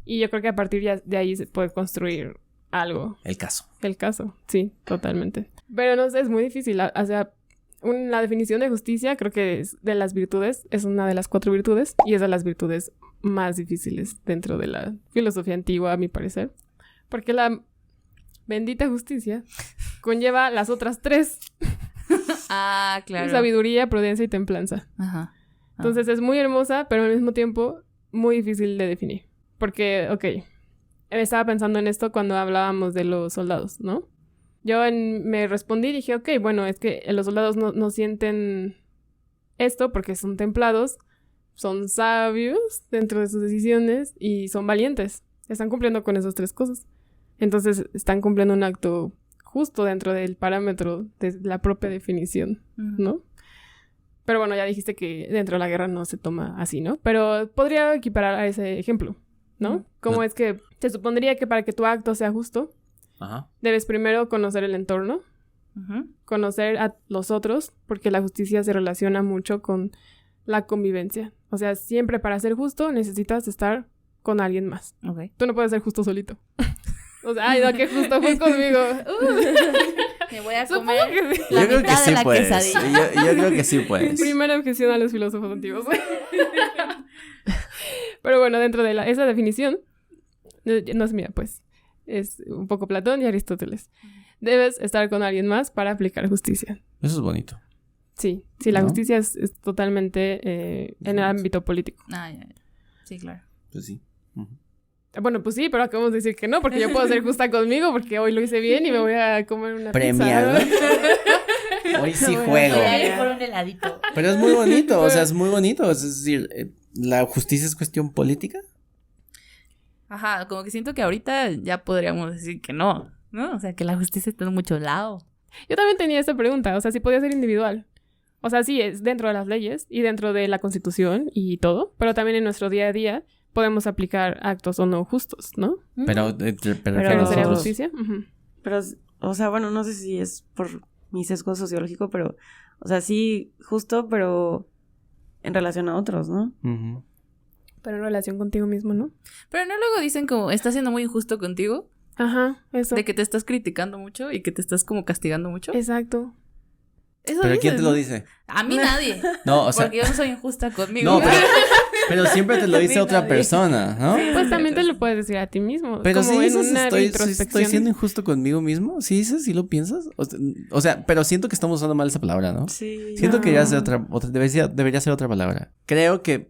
Y yo creo que a partir de ahí se puede construir algo. El caso, sí, totalmente. Pero no sé, es muy difícil. O sea, la definición de justicia creo que es de las virtudes, es una de las 4 virtudes y es de las virtudes más difíciles dentro de la filosofía antigua, a mi parecer. Porque la bendita justicia conlleva las otras 3. Claro. Sabiduría, prudencia y templanza. Entonces es muy hermosa, pero al mismo tiempo muy difícil de definir. Porque, estaba pensando en esto cuando hablábamos de los soldados, ¿no? Me respondí y dije, ok, bueno, es que los soldados no sienten esto porque son templados, son sabios dentro de sus decisiones y son valientes. Están cumpliendo con esas 3 cosas. Entonces, están cumpliendo un acto justo dentro del parámetro de la propia definición, ¿no? Pero bueno, ya dijiste que dentro de la guerra no se toma así, ¿no? Pero podría equiparar a ese ejemplo, ¿no? ¿Cómo es que se supondría que para que tu acto sea justo, debes primero conocer el entorno, conocer a los otros, porque la justicia se relaciona mucho con la convivencia. O sea, siempre para ser justo necesitas estar con alguien más. Okay. Tú no puedes ser justo solito. O sea, ay, no, qué justo fue conmigo. Me voy a comer que sí. la Yo creo que mitad de sí la puedes. quesadilla. Yo creo que sí puedes. Primera objeción a los filósofos antiguos. Pero bueno, dentro de esa definición, no es mía, pues, es un poco Platón y Aristóteles. Debes estar con alguien más para aplicar justicia. Eso es bonito. Sí, la ¿No? justicia es totalmente en el ámbito político. Ah, ya. Sí, claro. Pues sí. Bueno, pues sí, pero acabamos de decir que no, porque yo puedo ser justa conmigo porque hoy lo hice bien y me voy a comer una Premiado. pizza. Hoy sí No, juego. Voy a ir por un heladito. Pero es muy bonito, o sea, es muy bonito. Es decir, ¿la justicia es cuestión política? Ajá, como que siento que ahorita ya podríamos decir que no, ¿no? O sea, que la justicia está en muchos lados. Yo también tenía esta pregunta, o sea, si podía ser individual. O sea, sí, es dentro de las leyes y dentro de la Constitución y todo, pero también en nuestro día a día podemos aplicar actos o no justos, ¿no? Pero Pero sería Todos. justicia. Ujú. Pero, o sea, bueno, no sé si es por mi sesgo sociológico, pero, o sea, sí, justo, pero en relación a otros, ¿no? Ujú. Pero en relación contigo mismo, ¿no? Pero no luego dicen como, estás siendo muy injusto contigo, Ajá, eso. de que te estás criticando mucho y que te estás como castigando mucho. Exacto. Eso ¿Pero quién dicen, te lo ¿no? dice? A mí nadie. No, o sea, Porque yo no soy injusta conmigo. no, pero siempre te lo dice Sí, otra nadie. persona, ¿no? Pues también te lo puedes decir a ti mismo. Pero como sí en dices, una estoy introspección. siendo injusto conmigo mismo. ¿Sí dices? ¿Sí lo piensas? O sea, pero siento que estamos usando mal esa palabra, ¿no? Sí. Siento que ya No. ser debería ser otra palabra. Creo que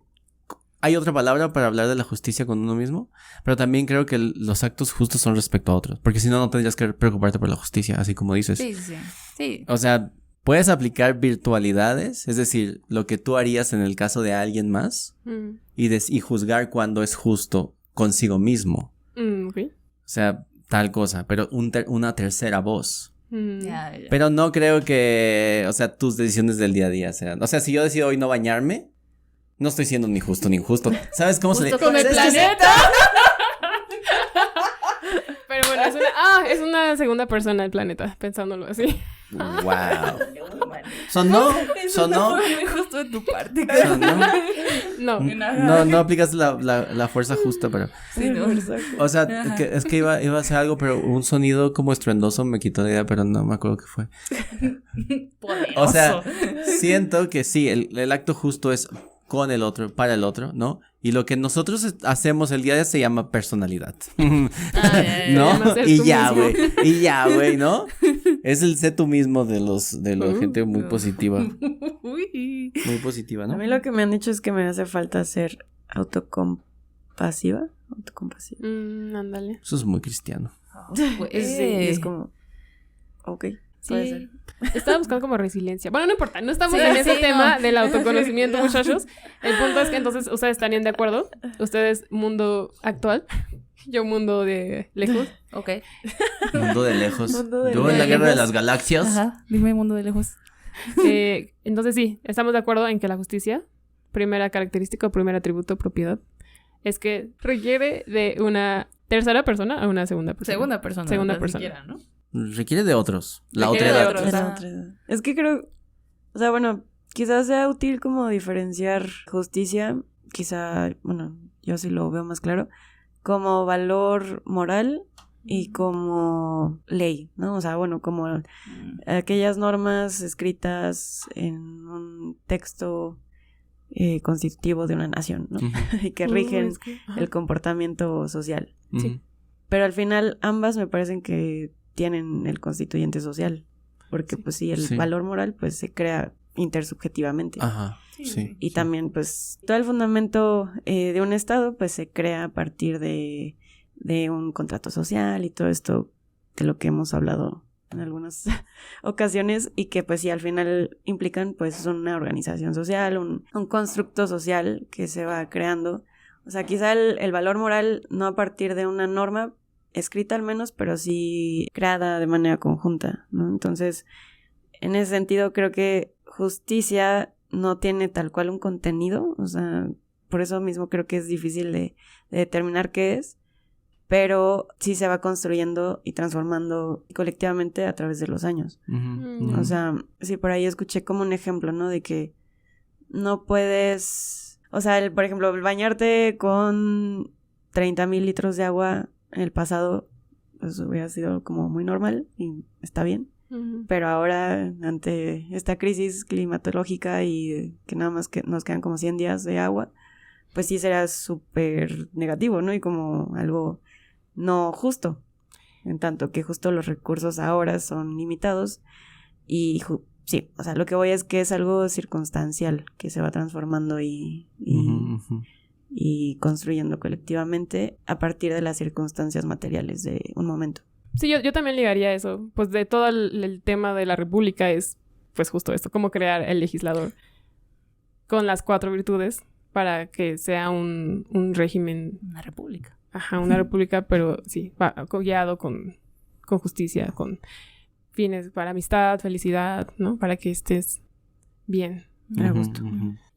hay otra palabra para hablar de la justicia con uno mismo, pero también creo que los actos justos son respecto a otros, porque si no, no tendrías que preocuparte por la justicia, así como dices. Sí, sí, sí. Sí. O sea, puedes aplicar virtualidades, es decir, lo que tú harías en el caso de alguien más Mm. y juzgar cuando es justo consigo mismo. Ok. O sea, tal cosa, pero una tercera voz. Mm. Ya, ya. Pero no creo que, o sea, tus decisiones del día a día sean. O sea, si yo decido hoy no bañarme, no estoy siendo ni justo ni injusto. ¿Sabes cómo se le Justo con el Es que planeta. Pero bueno, es una segunda persona del planeta, pensándolo así. Wow. ¿Sonó? ¿Sonó? Fue muy justo de tu parte. ¿Sonó? No. No aplicas la fuerza justa, pero... Sí, no. O sea, es que iba a hacer algo, pero un sonido como estruendoso me quitó la idea, pero no me acuerdo qué fue. Poderoso. O sea, siento que sí, el acto justo es con el otro, para el otro, ¿no? Y lo que nosotros hacemos el día de hoy se llama personalidad. ¿No? llama ser Y tú ya, mismo. güey. Y ya, güey, ¿no? Es el sé tú mismo de la gente muy positiva. Uy. Muy positiva, A ¿no? mí lo que me han dicho es que me hace falta ser autocompasiva. Ándale. Eso es muy cristiano. Es como, ok, puede Sí. ser. Estaba buscando como resiliencia. Bueno, no importa, no estamos Sí, en ese sí, tema no. del autoconocimiento, muchachos. El punto es que entonces ustedes estarían de acuerdo. Ustedes, mundo actual. Yo, mundo de lejos. Ok. Mundo de lejos. Mundo de Yo en la guerra de lejos. las galaxias. Ajá. Dime mundo de lejos. Entonces sí, estamos de acuerdo en que la justicia, primera característica o primer atributo, propiedad, es que requiere de una tercera persona a una segunda persona. Segunda persona. Segunda ni persona. siquiera, ¿no? Requiere de otros. La Requiere otra de edad. otros. Es la Ajá. otra edad. Es que creo, o sea, bueno, quizás sea útil como diferenciar justicia, quizá, bueno, yo sí lo veo más claro, como valor moral y como ley, ¿no? O sea, bueno, como aquellas normas escritas en un texto constitutivo de una nación, ¿no? Ujú, Y que rigen Es que- ajá. el comportamiento social. Sí. ujú. Pero al final ambas me parecen que tienen el constituyente social, porque pues sí, el Sí. valor moral pues se crea intersubjetivamente. Ajá, sí. Y también pues todo el fundamento de un estado pues se crea a partir de de un contrato social y todo esto de lo que hemos hablado en algunas ocasiones y que pues sí al final implican pues una organización social, un constructo social que se va creando. O sea, quizá el valor moral no a partir de una norma escrita al menos, pero sí creada de manera conjunta, ¿no? Entonces, en ese sentido creo que justicia no tiene tal cual un contenido, o sea, por eso mismo creo que es difícil de determinar qué es, pero sí se va construyendo y transformando colectivamente a través de los años. O sea, sí, por ahí escuché como un ejemplo, ¿no? De que no puedes... O sea, por ejemplo, el bañarte con 30,000 litros de agua en el pasado, pues hubiera sido como muy normal y está bien. Pero ahora, ante esta crisis climatológica y que nada más que nos quedan como 100 días de agua, pues sí será súper negativo, ¿no? Y como algo no justo, en tanto que justo los recursos ahora son limitados y sí, o sea, lo que voy es que es algo circunstancial que se va transformando y construyendo colectivamente a partir de las circunstancias materiales de un momento. Sí, yo también ligaría eso. Pues de todo el tema de la república es pues justo esto, cómo crear el legislador con las 4 virtudes para que sea un régimen... Una república. Ajá, una república, pero sí, guiado con justicia, con fines para amistad, felicidad, ¿no? Para que estés bien, a gusto.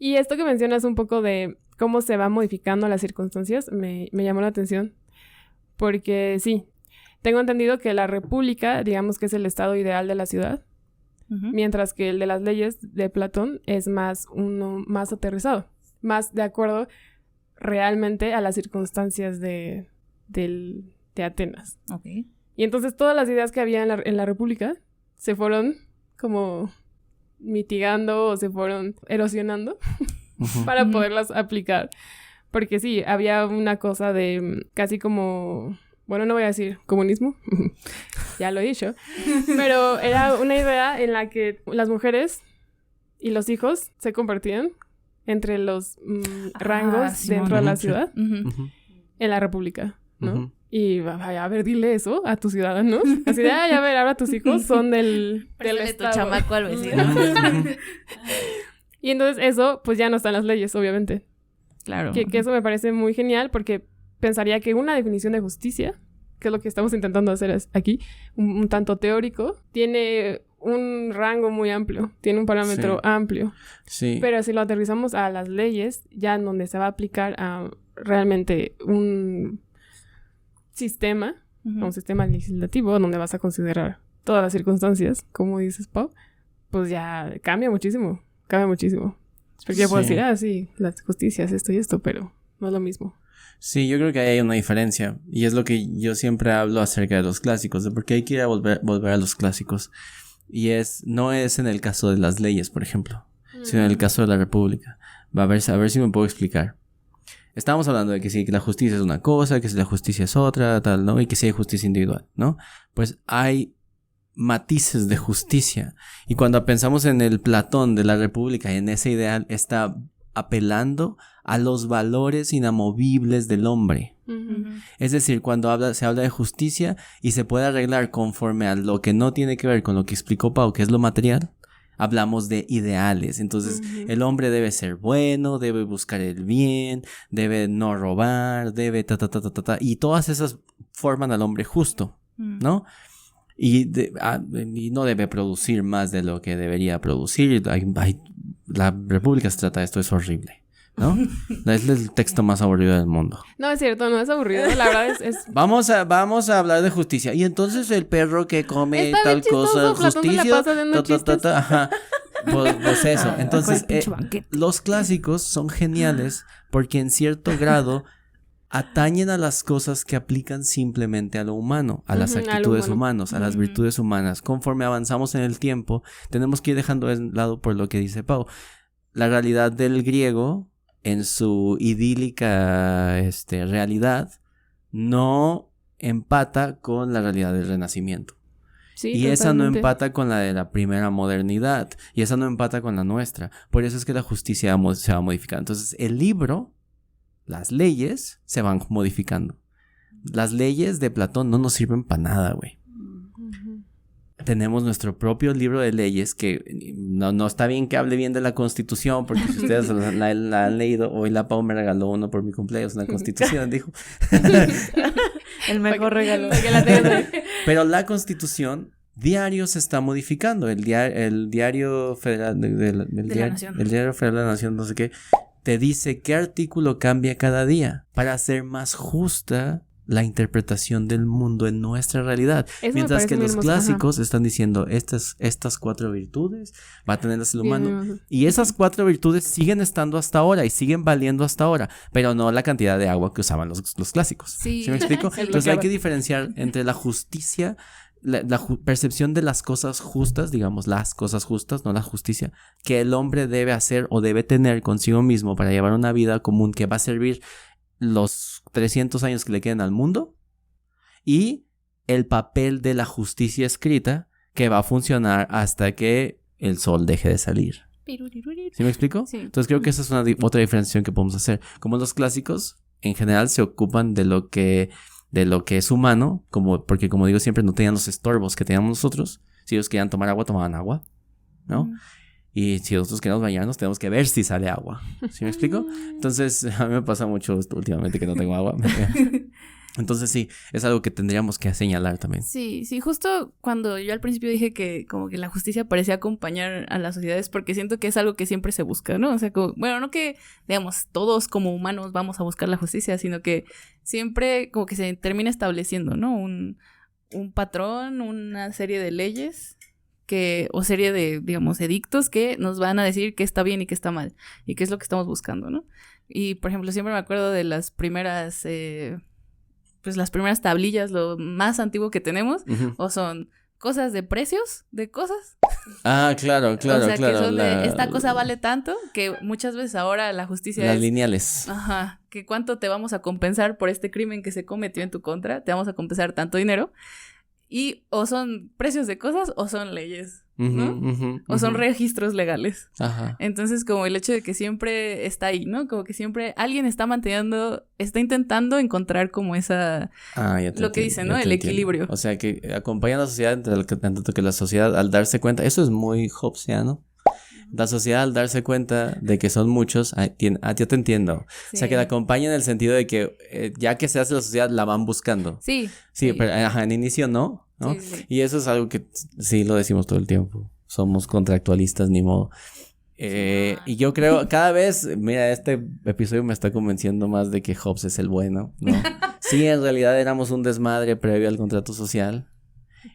Y esto que mencionas un poco de cómo se va modificando las circunstancias, me llamó la atención. Porque sí, tengo entendido que la república, digamos que es el estado ideal de la ciudad, mientras que el de las leyes de Platón es uno más aterrizado, más de acuerdo realmente a las circunstancias de Atenas. Okay. Y entonces todas las ideas que había en la república se fueron como mitigando o se fueron erosionando para poderlas aplicar. Porque sí, había una cosa de casi como... Bueno, no voy a decir comunismo, ya lo he dicho, pero era una idea en la que las mujeres y los hijos se compartían entre los rangos sí, dentro de la ciudad en la república, ¿no? Y a ver, dile eso a tus ciudadanos. Así de, a ver, ahora tus hijos son del estado. Tu chamaco al vecino. Y entonces eso, pues ya no está en las leyes, obviamente. Claro. Que eso me parece muy genial porque pensaría que una definición de justicia, que es lo que estamos intentando hacer aquí, un tanto teórico, tiene un rango muy amplio, tiene un parámetro amplio. Sí. Pero si lo aterrizamos a las leyes, ya en donde se va a aplicar a realmente un sistema, un sistema legislativo, donde vas a considerar todas las circunstancias, como dices, Pau, pues ya cambia muchísimo. Porque ya puedo decir, sí, la justicia es esto y esto, pero no es lo mismo. Sí, yo creo que ahí hay una diferencia. Y es lo que yo siempre hablo acerca de los clásicos, de por qué hay que ir a volver a los clásicos. Y no es en el caso de las leyes, por ejemplo, sino en el caso de la república. A ver si me puedo explicar. Estábamos hablando de que sí, que la justicia es una cosa, que si la justicia es otra, tal, ¿no? Y que sí hay justicia individual, ¿no? Pues hay matices de justicia. Y cuando pensamos en el Platón de la república, en ese ideal, está apelando a los valores inamovibles del hombre. Es decir, cuando se habla de justicia y se puede arreglar conforme a lo que no tiene que ver con lo que explicó Pau, que es lo material, hablamos de ideales. Entonces, el hombre debe ser bueno, debe buscar el bien, debe no robar, debe y todas esas forman al hombre justo, ¿no? Y no debe producir más de lo que debería producir. La república se trata de esto, es horrible, ¿no? Es el texto más aburrido del mundo. No, es cierto, no es aburrido. La verdad es... Vamos a hablar de justicia. Y entonces el perro que come está tal cosa, justicia, ajá. Pues eso. Entonces, los clásicos son geniales porque en cierto grado atañen a las cosas que aplican simplemente a lo humano, a las actitudes humanas, a las virtudes humanas. Conforme avanzamos en el tiempo, tenemos que ir dejando de lado por lo que dice Pau. La realidad del griego, en su idílica realidad, no empata con la realidad del Renacimiento. Sí, y totalmente. Esa no empata con la de la primera modernidad. Y esa no empata con la nuestra. Por eso es que la justicia se va modificando. Entonces, el libro, las leyes, se van modificando. Las leyes de Platón no nos sirven para nada, güey. Tenemos nuestro propio libro de leyes que no está bien que hable bien de la Constitución, porque si ustedes la han leído, hoy la Pau me regaló uno por mi cumpleaños, una Constitución, dijo. El mejor regalo. Pero la Constitución diario se está modificando. El diario federal la Nación. El diario federal de la Nación, no sé qué, te dice qué artículo cambia cada día para hacer más justa la interpretación del mundo en nuestra realidad. Eso mientras que los hermoso. clásicos están diciendo estas 4 virtudes va a tener el ser humano, y esas 4 virtudes siguen estando hasta ahora y siguen valiendo hasta ahora, pero no la cantidad de agua que usaban los clásicos. Sí. ¿Sí me explico? Entonces hay que diferenciar entre la justicia, la percepción de las cosas justas, digamos las cosas justas, no la justicia, que el hombre debe hacer o debe tener consigo mismo para llevar una vida común que va a servir los 300 años que le queden al mundo, y el papel de la justicia escrita que va a funcionar hasta que el sol deje de salir. ¿Sí me explico? Sí. Entonces creo que esa es otra diferenciación que podemos hacer. Como los clásicos en general se ocupan de lo que es humano, porque como digo siempre, no tenían los estorbos que teníamos nosotros. Si ellos querían tomar agua, tomaban agua, ¿no? Y si nosotros queremos bañarnos, tenemos que ver si sale agua. ¿Sí me explico? Entonces, a mí me pasa mucho últimamente que no tengo agua. Entonces, sí, es algo que tendríamos que señalar también. Sí, justo cuando yo al principio dije que como que la justicia parecía acompañar a las sociedades, porque siento que es algo que siempre se busca, ¿no? O sea, bueno, no que, digamos, todos como humanos vamos a buscar la justicia, sino que siempre como que se termina estableciendo, ¿no? Un patrón, una serie de leyes o serie de, digamos, edictos que nos van a decir qué está bien y qué está mal, y qué es lo que estamos buscando, ¿no? Y, por ejemplo, siempre me acuerdo de las primeras, las primeras tablillas, lo más antiguo que tenemos, o son cosas de precios de cosas. Ah, claro. O sea, que son de, esta cosa vale tanto, que muchas veces ahora la justicia las es... lineales. Ajá, que cuánto te vamos a compensar por este crimen que se cometió en tu contra, te vamos a compensar tanto dinero. Y o son precios de cosas o son leyes, ¿no? O son registros legales. Ajá. Entonces, como el hecho de que siempre está ahí, ¿no? Como que siempre alguien está intentando encontrar como esa... lo que dicen, ¿no? El equilibrio. O sea, que acompaña a la sociedad en tanto que la sociedad al darse cuenta... Eso es muy hobbesiano. La sociedad al darse cuenta de que son muchos, yo te entiendo. Sí. O sea, que la acompaña en el sentido de que ya que se hace la sociedad, la van buscando. Sí. Pero en inicio no. Sí. Y eso es algo que sí lo decimos todo el tiempo. Somos contractualistas, ni modo. Y yo creo, cada vez, mira, este episodio me está convenciendo más de que Hobbes es el bueno, ¿no? Sí, en realidad éramos un desmadre previo al contrato social.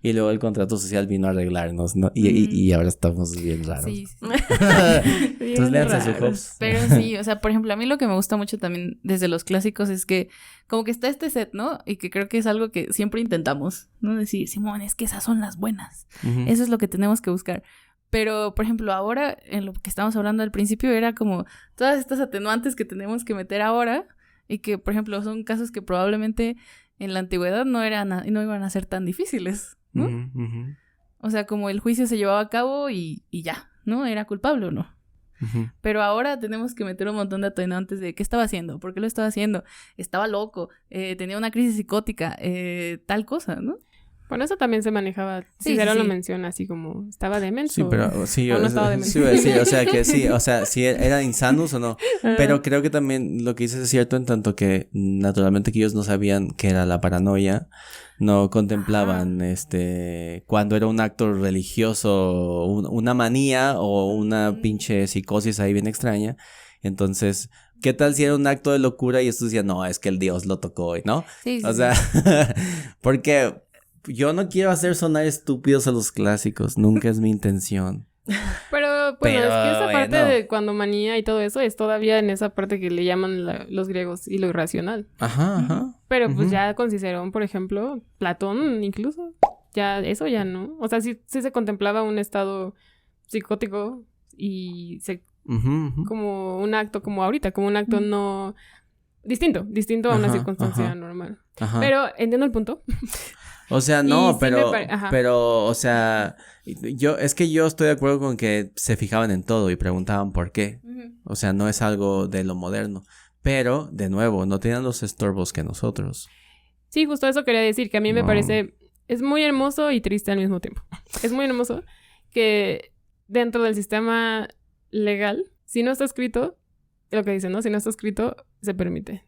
Y luego el contrato social vino a arreglarnos, ¿no? Y ahora estamos bien raros. Sí. Entonces léanse su Hobbes. Pero sí, o sea, por ejemplo, a mí lo que me gusta mucho también desde los clásicos es que como que está este set, ¿no? Y que creo que es algo que siempre intentamos, ¿no? Decir, Simón, es que esas son las buenas. Eso es lo que tenemos que buscar. Pero, por ejemplo, ahora, en lo que estamos hablando al principio, era como todas estas atenuantes que tenemos que meter ahora y que, por ejemplo, son casos que probablemente en la antigüedad no iban a ser tan difíciles, ¿no? O sea, como el juicio se llevaba a cabo y ya, ¿no? ¿Era culpable o no? Pero ahora tenemos que meter un montón de atenuantes de qué estaba haciendo, por qué lo estaba haciendo, estaba loco, tenía una crisis psicótica, tal cosa, ¿no? Bueno, eso también se manejaba. Cicero lo menciona así como, ¿estaba demente? Sí, pero sí, no estaba demente. Sí, o sea, que sí, o sea, si era insanos o no. Pero creo que también lo que dices es cierto en tanto que naturalmente que ellos no sabían qué era la paranoia, no contemplaban cuando era un acto religioso, una manía o una pinche psicosis ahí bien extraña. Entonces, ¿qué tal si era un acto de locura y estos decían, no, es que el Dios lo tocó, ¿no? Sí. O sea, porque yo no quiero hacer sonar estúpidos a los clásicos, nunca es mi intención. Pero bueno, es que esa parte de cuando manía y todo eso es todavía en esa parte que le llaman los griegos y lo irracional. Ajá. Pero pues ya con Cicerón, por ejemplo, Platón incluso, ya eso ya no. O sea, sí se contemplaba un estado psicótico y como un acto como ahorita, como un acto no... Distinto a una circunstancia normal. Ajá. Pero entiendo el punto. O sea, no, pero, o sea, yo estoy de acuerdo con que se fijaban en todo y preguntaban por qué. O sea, no es algo de lo moderno. Pero, de nuevo, no tenían los estorbos que nosotros. Sí, justo eso quería decir, que a mí me No. parece... Es muy hermoso y triste al mismo tiempo. Es muy hermoso que dentro del sistema legal, si no está escrito, lo que dicen, ¿no? Si no está escrito, se permite.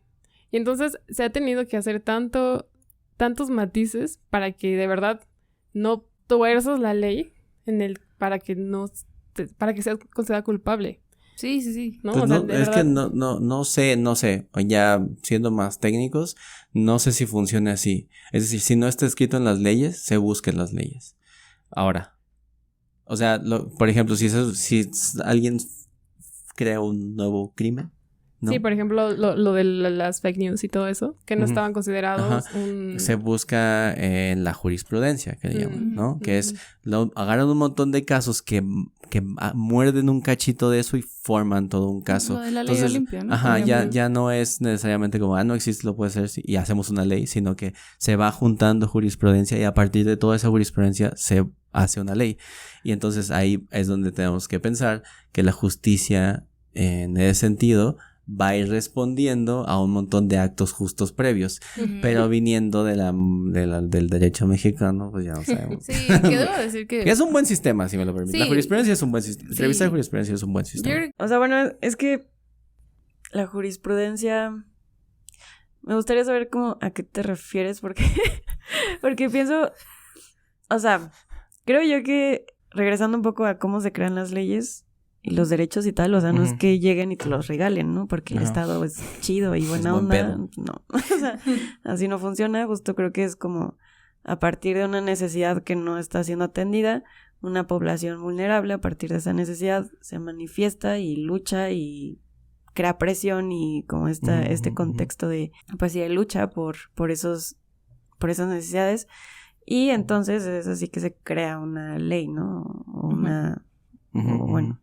Y entonces se ha tenido que hacer tantos matices para que de verdad no tuerzas la ley para que sea considerada culpable, Sí. ¿no? Pues O sea, no, de es que verdad, no sé, ya siendo más técnicos, no sé si funciona así. Es decir, si no está escrito en las leyes, se busca en las leyes. Ahora, o sea, por ejemplo, si alguien crea un nuevo crimen, ¿no? Sí, por ejemplo, lo de las fake news y todo eso, que no Ujú. estaban considerados Ajá. un... Se busca en la jurisprudencia, que le llaman, ¿no? Ujú. Que es, agarran un montón de casos que muerden un cachito de eso y forman todo un caso. Lo de la ley Olimpia, ¿no? Ajá, Obviamente. ya no es necesariamente como, no existe, lo puede ser, y hacemos una ley, sino que se va juntando jurisprudencia y a partir de toda esa jurisprudencia se hace una ley. Y entonces ahí es donde tenemos que pensar que la justicia, en ese sentido, va a ir respondiendo a un montón de actos justos previos. Pero viniendo del derecho mexicano, pues ya no sabemos. Sí, que debo decir que... Que es un buen sistema, si me lo permite. Sí. La jurisprudencia es un buen sistema. Sí. Revisar jurisprudencia es un buen sistema. Yo- O sea, bueno, es que la jurisprudencia... Me gustaría saber cómo a qué te refieres, porque pienso... O sea, creo yo que regresando un poco a cómo se crean las leyes y los derechos y tal, o sea, no es Ujú. que lleguen y te los regalen, ¿no? Porque el Ajá. Estado es chido y buena buen onda. pedo. No, o sea, así no funciona. Justo creo que es como a partir de una necesidad que no está siendo atendida, una población vulnerable, a partir de esa necesidad se manifiesta y lucha y crea presión y como este contexto de, pues sí, de lucha por esas necesidades. Y entonces es así que se crea una ley, ¿no? O una... o bueno,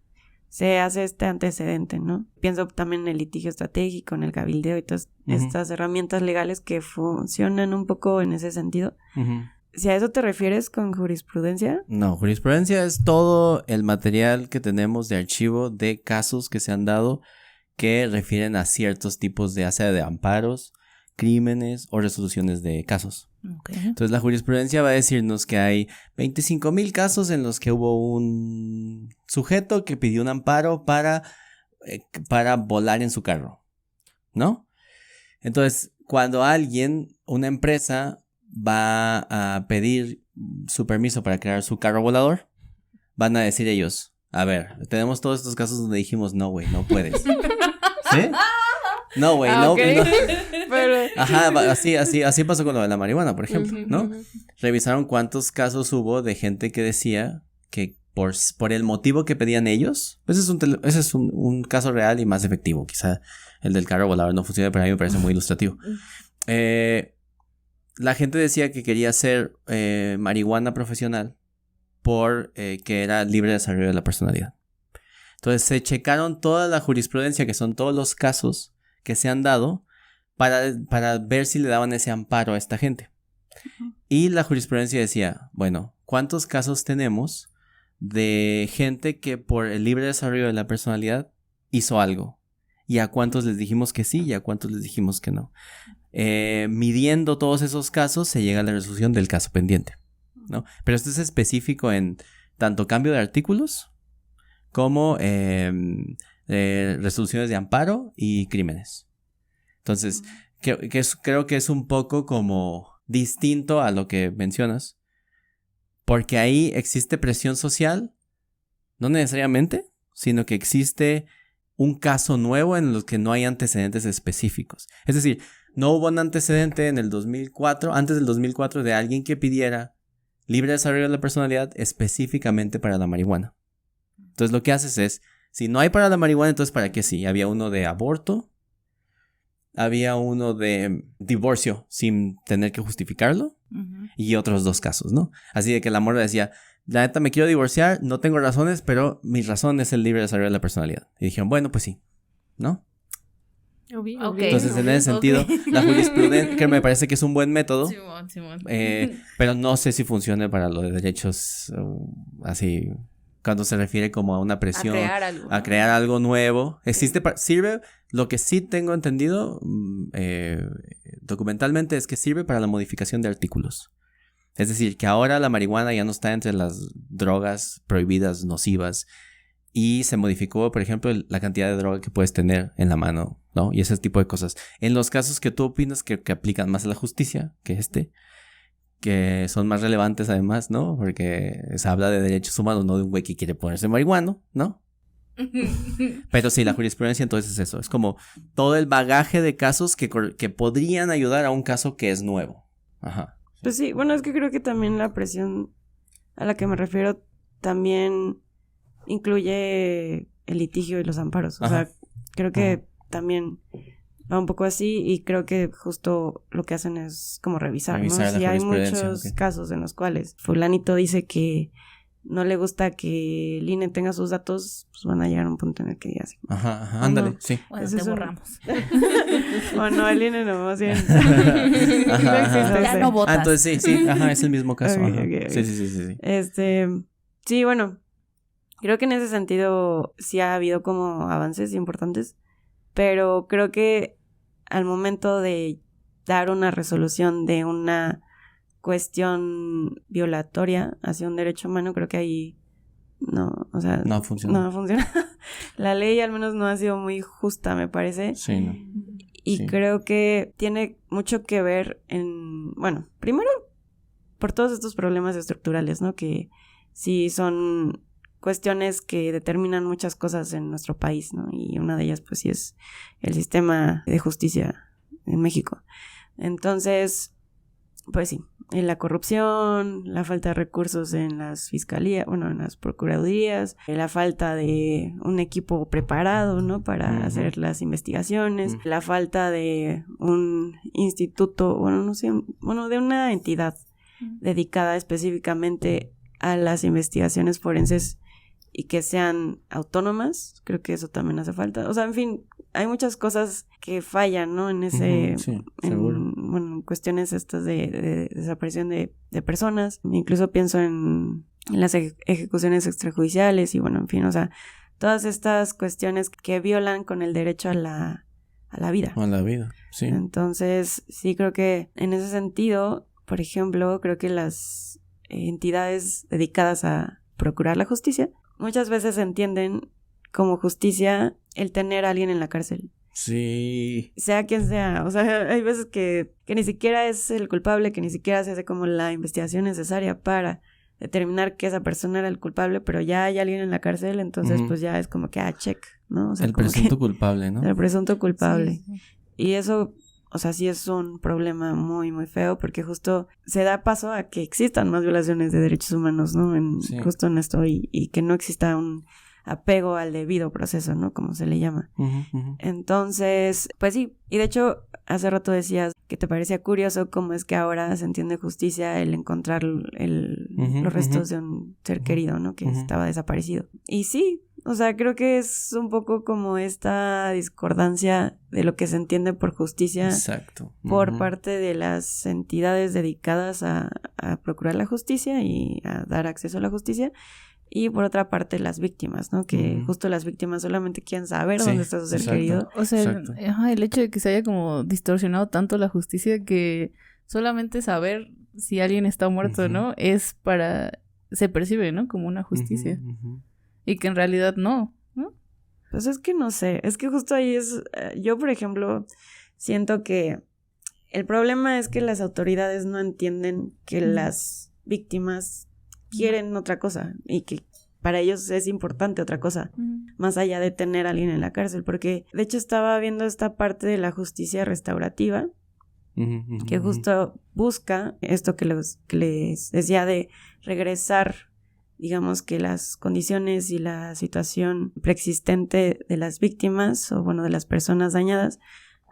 se hace este antecedente, ¿no? Pienso también en el litigio estratégico, en el cabildeo y todas estas herramientas legales que funcionan un poco en ese sentido. Si a eso te refieres con jurisprudencia. No, jurisprudencia es todo el material que tenemos de archivo de casos que se han dado que refieren a ciertos tipos ya sea de amparos, crímenes o resoluciones de casos. Okay. Entonces la jurisprudencia va a decirnos que hay 25,000 casos en los que hubo un sujeto que pidió un amparo para volar en su carro, ¿no? Entonces, cuando una empresa va a pedir su permiso para crear su carro volador, van a decir ellos, a ver, tenemos todos estos casos donde dijimos, no, güey, no puedes. ¿Sí? No, güey, no, okay. no. Pero... Ajá, así pasó con lo de la marihuana, por ejemplo, ¿no? Revisaron cuántos casos hubo de gente que decía que por el motivo que pedían ellos, pues ese es un caso real y más efectivo. Quizá el del carro volador no funciona, pero a mí me parece muy ilustrativo. La gente decía que quería hacer marihuana profesional que era libre desarrollo de la personalidad. Entonces se checaron toda la jurisprudencia, que son todos los casos que se han dado, para ver si le daban ese amparo a esta gente. Y la jurisprudencia decía, bueno, ¿cuántos casos tenemos de gente que por el libre desarrollo de la personalidad hizo algo? ¿Y a cuántos les dijimos que sí y a cuántos les dijimos que no? Midiendo todos esos casos se llega a la resolución del caso pendiente, ¿no? Pero esto es específico en tanto cambio de artículos como resoluciones de amparo y crímenes. Entonces, creo que es un poco como distinto a lo que mencionas, porque ahí existe presión social, no necesariamente, sino que existe un caso nuevo en el que no hay antecedentes específicos. Es decir, no hubo un antecedente en el 2004, antes del 2004, de alguien que pidiera libre desarrollo de la personalidad específicamente para la marihuana. Entonces lo que haces es, si no hay para la marihuana, entonces ¿para qué sí? Había uno de aborto, había uno de divorcio sin tener que justificarlo, y otros 2 casos, ¿no? Así de que la morra decía, la neta me quiero divorciar, no tengo razones, pero mi razón es el libre desarrollo de la personalidad. Y dijeron, bueno, pues sí, ¿no? Okay. Entonces, en ese sentido, la jurisprudencia, que me parece que es un buen método, Simón. pero no sé si funcione para lo de derechos así cuando se refiere como a una presión. A crear algo nuevo. Sirve, lo que sí tengo entendido documentalmente es que sirve para la modificación de artículos. Es decir, que ahora la marihuana ya no está entre las drogas prohibidas, nocivas, y se modificó, por ejemplo, la cantidad de droga que puedes tener en la mano, ¿no? Y ese tipo de cosas. En los casos que tú opinas que aplican más a la justicia que que son más relevantes además, ¿no? Porque se habla de derechos humanos, no de un güey que quiere ponerse marihuano, ¿no? Pero sí, la jurisprudencia entonces es eso. Es como todo el bagaje de casos que podrían ayudar a un caso que es nuevo. Ajá. Pues sí, bueno, es que creo que también la presión a la que me refiero también incluye el litigio y los amparos. O sea, creo que también va un poco así y creo que justo lo que hacen es como revisar, ¿no? Si hay muchos casos en los cuales fulanito dice que no le gusta que el INE tenga sus datos, pues van a llegar a un punto en el que diga así. Ajá, ándale, sí. Bueno, te borramos. No, el INE no, más bien. Ya no votas. Entonces sí, es el mismo caso. Okay. Sí. Sí, bueno, creo que en ese sentido sí ha habido como avances importantes, pero creo que al momento de dar una resolución de una cuestión violatoria hacia un derecho humano, creo que ahí no funciona. La ley al menos no ha sido muy justa, me parece. Sí, no. Y creo que tiene mucho que ver bueno, primero por todos estos problemas estructurales, ¿no? Que sí son cuestiones que determinan muchas cosas en nuestro país, ¿no? Y una de ellas, pues sí, es el sistema de justicia en México. Entonces, pues sí, la corrupción, la falta de recursos en las fiscalías, en las procuradurías, la falta de un equipo preparado, ¿no? Para hacer las investigaciones, la falta de un instituto, de una entidad dedicada específicamente a las investigaciones forenses y que sean autónomas, creo que eso también hace falta. O sea, en fin, hay muchas cosas que fallan, ¿no? En ese... en cuestiones estas de desaparición de personas. Incluso pienso en las ejecuciones extrajudiciales y bueno, en fin, o sea, todas estas cuestiones que violan con el derecho a la vida. A la vida, sí. Entonces, sí creo que en ese sentido, por ejemplo, creo que las entidades dedicadas a procurar la justicia muchas veces entienden como justicia el tener a alguien en la cárcel. Sí. Sea quien sea. O sea, hay veces que ni siquiera es el culpable, que ni siquiera se hace como la investigación necesaria para determinar que esa persona era el culpable, pero ya hay alguien en la cárcel, entonces pues ya es como que, check, ¿no? O sea, el presunto culpable, ¿no? El presunto culpable. Sí. Y eso, o sea, sí es un problema muy, muy feo, porque justo se da paso a que existan más violaciones de derechos humanos, ¿no? Justo en esto, y que no exista un apego al debido proceso, ¿no? Como se le llama. Entonces, pues sí. Y de hecho, hace rato decías que te parecía curioso cómo es que ahora se entiende justicia el encontrar los restos de un ser querido, ¿no? Que estaba desaparecido. Y sí, o sea, creo que es un poco como esta discordancia de lo que se entiende por justicia. Exacto. Por parte de las entidades dedicadas a procurar la justicia y a dar acceso a la justicia. Y por otra parte las víctimas, ¿no? Que justo las víctimas solamente quieren saber dónde está su ser querido. O sea, el hecho de que se haya como distorsionado tanto la justicia que solamente saber si alguien está muerto, ¿no? Se percibe, ¿no? Como una justicia. Y que en realidad no. Pues es que no sé, es que justo ahí es... yo, por ejemplo, siento que el problema es que las autoridades no entienden que las víctimas quieren otra cosa y que para ellos es importante otra cosa, más allá de tener a alguien en la cárcel, porque de hecho estaba viendo esta parte de la justicia restaurativa, que justo busca esto que les decía de regresar, digamos que las condiciones y la situación preexistente de las víctimas o bueno, de las personas dañadas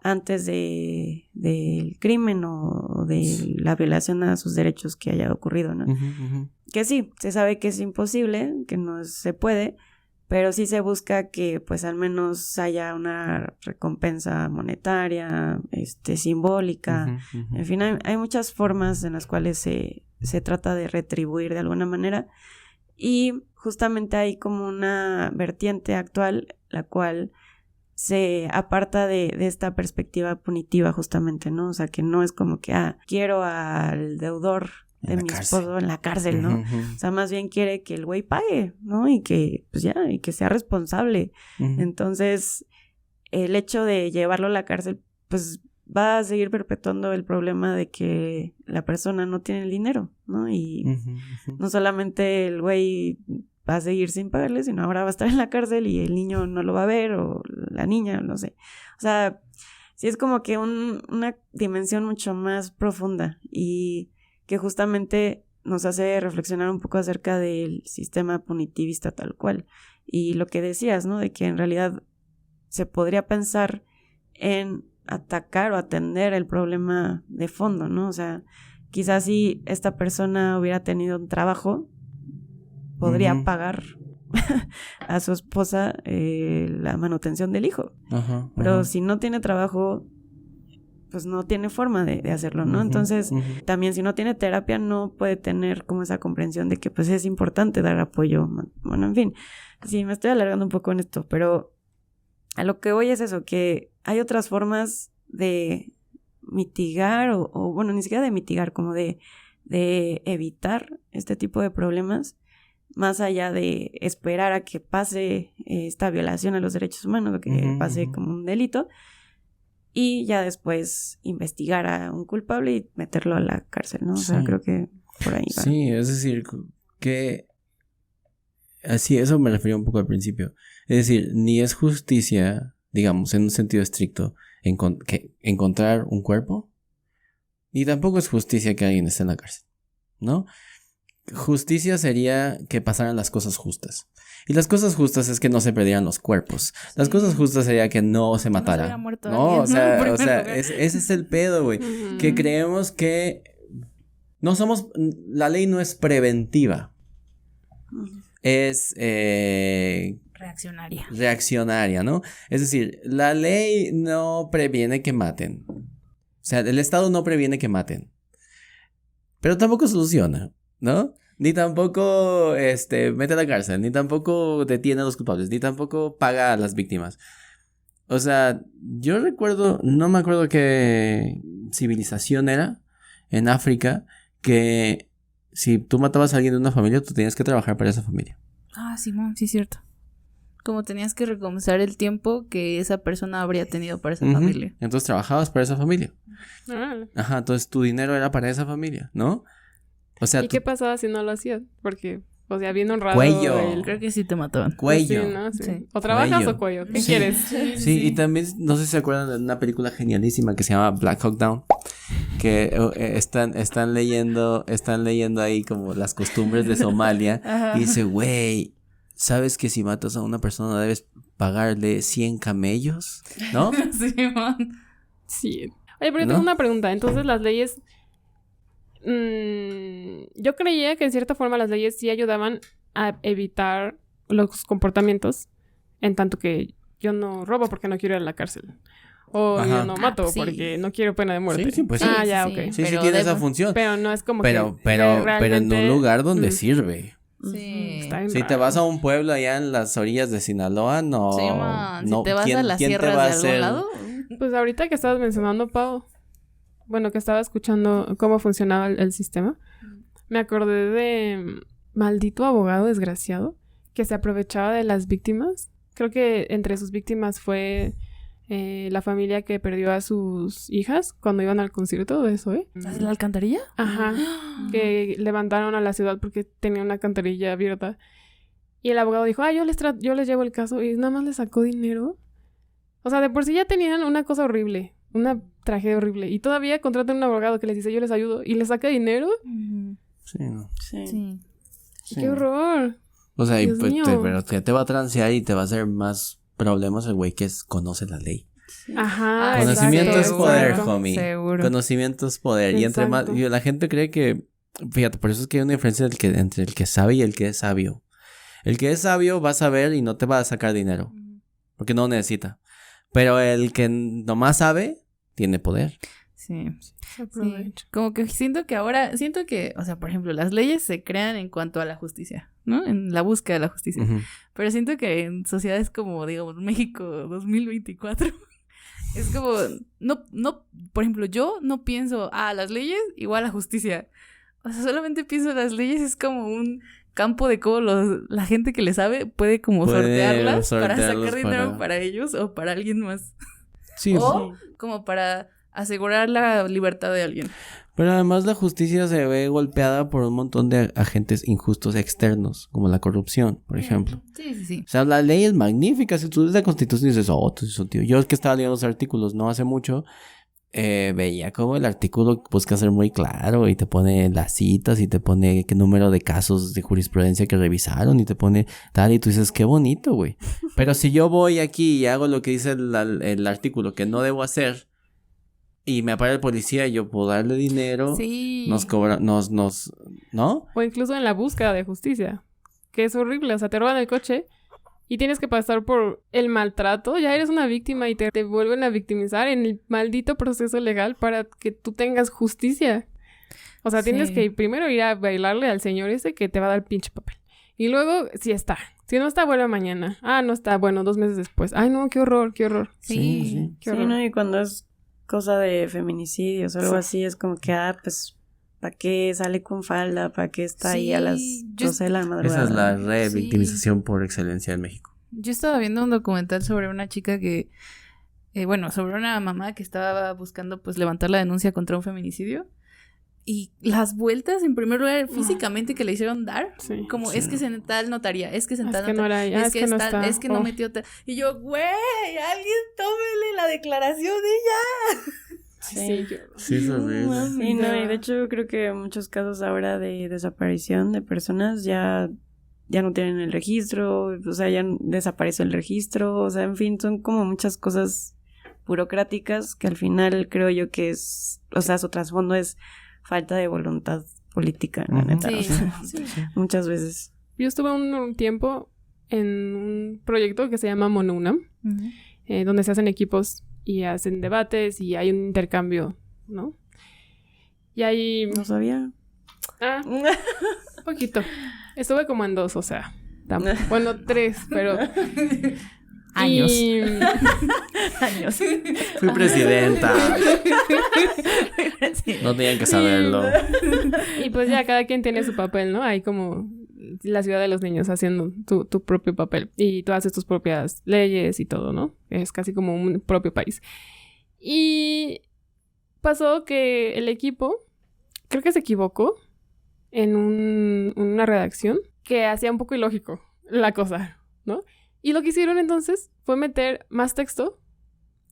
antes del crimen o de la violación a sus derechos que haya ocurrido, ¿no? Que sí, se sabe que es imposible, que no se puede, pero sí se busca que pues al menos haya una recompensa monetaria, simbólica, en fin, hay muchas formas en las cuales se trata de retribuir de alguna manera Y justamente hay como una vertiente actual, la cual se aparta de esta perspectiva punitiva justamente, ¿no? O sea, que no es como que, quiero al deudor de mi esposo en la cárcel, ¿no? O sea, más bien quiere que el güey pague, ¿no? Y que, pues ya, y que sea responsable. Entonces, el hecho de llevarlo a la cárcel, pues va a seguir perpetuando el problema de que la persona no tiene el dinero, ¿no? Y no solamente el güey va a seguir sin pagarle, sino ahora va a estar en la cárcel y el niño no lo va a ver, o la niña, no sé. O sea, sí es como que una dimensión mucho más profunda y que justamente nos hace reflexionar un poco acerca del sistema punitivista tal cual. Y lo que decías, ¿no? De que en realidad se podría pensar en atacar o atender el problema de fondo, ¿no? O sea, quizás si esta persona hubiera tenido un trabajo, podría pagar a su esposa la manutención del hijo. Pero si no tiene trabajo, pues no tiene forma de hacerlo, ¿no? Entonces, también si no tiene terapia, no puede tener como esa comprensión de que pues es importante dar apoyo. Bueno, en fin, sí, me estoy alargando un poco en esto, pero a lo que voy es eso, que hay otras formas de mitigar o bueno, ni siquiera de mitigar, como de evitar este tipo de problemas, más allá de esperar a que pase esta violación a los derechos humanos, o que pase como un delito, y ya después investigar a un culpable y meterlo a la cárcel, ¿no? O sea, creo que por ahí va. Sí, es decir, que así, eso me refería un poco al principio. Es decir, ni es justicia, digamos, en un sentido estricto, encontrar un cuerpo, ni tampoco es justicia que alguien esté en la cárcel, ¿no? Justicia sería que pasaran las cosas justas. Y las cosas justas es que no se perdieran los cuerpos. Las cosas justas sería que no se matara. No, o sea, ese es el pedo, güey. Que creemos que no somos, la ley no es preventiva. Es reaccionaria, ¿no? Es decir, la ley no previene que maten. O sea, el Estado no previene que maten. Pero tampoco soluciona, ¿no? Ni tampoco mete a la cárcel, ni tampoco detiene a los culpables, ni tampoco paga a las víctimas. O sea, yo recuerdo, no me acuerdo qué civilización era en África, que si tú matabas a alguien de una familia, tú tenías que trabajar para esa familia. Simón, sí es cierto. Como tenías que recompensar el tiempo que esa persona habría tenido para esa familia. Entonces trabajabas para esa familia. Ajá, entonces tu dinero era para esa familia, ¿no? O sea, ¿y qué pasaba si no lo hacías? Porque, o sea, bien honrado. Cuello. Creo que sí te mataban. Cuello. Sí, ¿no? Sí. Sí. O trabajas Cuello. o cuello. ¿Qué quieres? Sí, y también, no sé si se acuerdan de una película genialísima que se llama Black Hawk Down. Que están leyendo ahí como las costumbres de Somalia. Ajá. Y dice, güey, ¿sabes que si matas a una persona debes pagarle 100 camellos? ¿No? Simón. Sí. Oye, pero yo tengo una pregunta. Entonces, las leyes... yo creía que en cierta forma las leyes sí ayudaban a evitar los comportamientos, en tanto que yo no robo porque no quiero ir a la cárcel. O yo no mato sí. porque no quiero pena de muerte. Sí, pues sí. ya, Sí, ok. Sí, pero tiene esa función. Pero no es como Pero que en un lugar donde sirve. Sí. Está bien Si te raro. vas a un pueblo allá en las orillas de Sinaloa, no. Sí, man. no, Si te vas a las ¿quién te sierras va a de algún hacer? lado. Pues ahorita que estabas mencionando, Pau, bueno, que estaba escuchando cómo funcionaba el sistema, me acordé de maldito abogado desgraciado que se aprovechaba de las víctimas. Creo que entre sus víctimas fue la familia que perdió a sus hijas cuando iban al concierto de eso, ¿De la alcantarilla? Ajá. Que levantaron a la ciudad porque tenía una alcantarilla abierta. Y el abogado dijo, yo les llevo el caso. Y nada más le sacó dinero. O sea, de por sí ya tenían una cosa horrible. Una tragedia horrible. Y todavía contratan a un abogado que les dice, yo les ayudo. Y les saca dinero. Sí, no. Sí. ¡Qué horror! O sea, Dios mío. pero que te va a transear y te va a hacer más problemas el güey que conoce la ley. Ajá. Conocimiento exacto, es poder, exacto. homie. Seguro. Conocimiento es poder. Y entre más, Exacto. y la gente cree que, fíjate, por eso es que hay una diferencia entre el que sabe y el que es sabio. El que es sabio va a saber y no te va a sacar dinero, porque no necesita. Pero el que nomás sabe, tiene poder. Sí. Se aprovecha. Como que siento que, o sea, por ejemplo, las leyes se crean en cuanto a la justicia, ¿no? En la búsqueda de la justicia. Ujú. Pero siento que en sociedades como, digamos, México 2024, es como, no, por ejemplo, yo no pienso, las leyes igual a justicia. O sea, solamente pienso las leyes es como un campo de cómo la gente que le sabe puede como sortearlas para sacar dinero para ellos o para alguien más. Sí, O como para asegurar la libertad de alguien. pero además la justicia se ve golpeada por un montón de agentes injustos externos, como la corrupción, por ejemplo. Sí. O sea, la ley es magnífica. Si tú lees la Constitución y dices, eso, tío. Yo es que estaba leyendo los artículos no hace mucho, veía como el artículo busca ser muy claro y te pone las citas y te pone qué número de casos de jurisprudencia que revisaron y te pone tal y tú dices, qué bonito, güey. Pero si yo voy aquí y hago lo que dice el artículo que no debo hacer y me para el policía y yo puedo darle dinero, Sí. nos cobra, ¿no? O incluso en la búsqueda de justicia, que es horrible. O sea, te roban el coche y tienes que pasar por el maltrato. Ya eres una víctima y te vuelven a victimizar en el maldito proceso legal para que tú tengas justicia. O sea, tienes que primero ir a bailarle al señor ese que te va a dar pinche papel. Y luego, si está. Si no está, vuelve mañana. No está. Bueno, 2 meses después. Ay, no, qué horror, qué horror. Sí. Qué horror. Sí, ¿no? Y cuando es cosa de feminicidios o algo así, es como que, pues, ¿para qué sale con falda? ¿Para qué está ahí a las 12 de la madrugada? Esa es la revictimización por excelencia en México. Yo estaba viendo un documental sobre una chica que, sobre una mamá que estaba buscando pues levantar la denuncia contra un feminicidio. Y las vueltas, en primer lugar, físicamente que le hicieron dar, Sí. como es que es en tal notaría, es que es en tal Es que no notaría, era, es que no es tal, está. es que no metió tal. Y yo, güey, alguien tómele la declaración de ella. Sí. Sí, es horrible. Sí, no, y de hecho creo que muchos casos ahora de desaparición de personas ya no tienen el registro, o sea, ya desapareció el registro, o sea, en fin, son como muchas cosas burocráticas que al final creo yo que es, o sea, su trasfondo es falta de voluntad política, la neta, Sí, o sea, sí. muchas veces. Yo estuve un tiempo en un proyecto que se llama MonoUNAM, donde se hacen equipos y hacen debates y hay un intercambio, ¿no? Y hay... No sabía. un poquito. Estuve como en 2, o sea... Bueno, 3, pero... Años. Y... Años. Fui presidenta. No tenían que saberlo. Y pues ya cada quien tiene su papel, ¿no? Hay como la ciudad de los niños haciendo tu propio papel. Y tú haces tus propias leyes y todo, ¿no? Es casi como un propio país. Y pasó que el equipo, creo que se equivocó en una redacción que hacía un poco ilógico la cosa, ¿no? Y lo que hicieron entonces fue meter más texto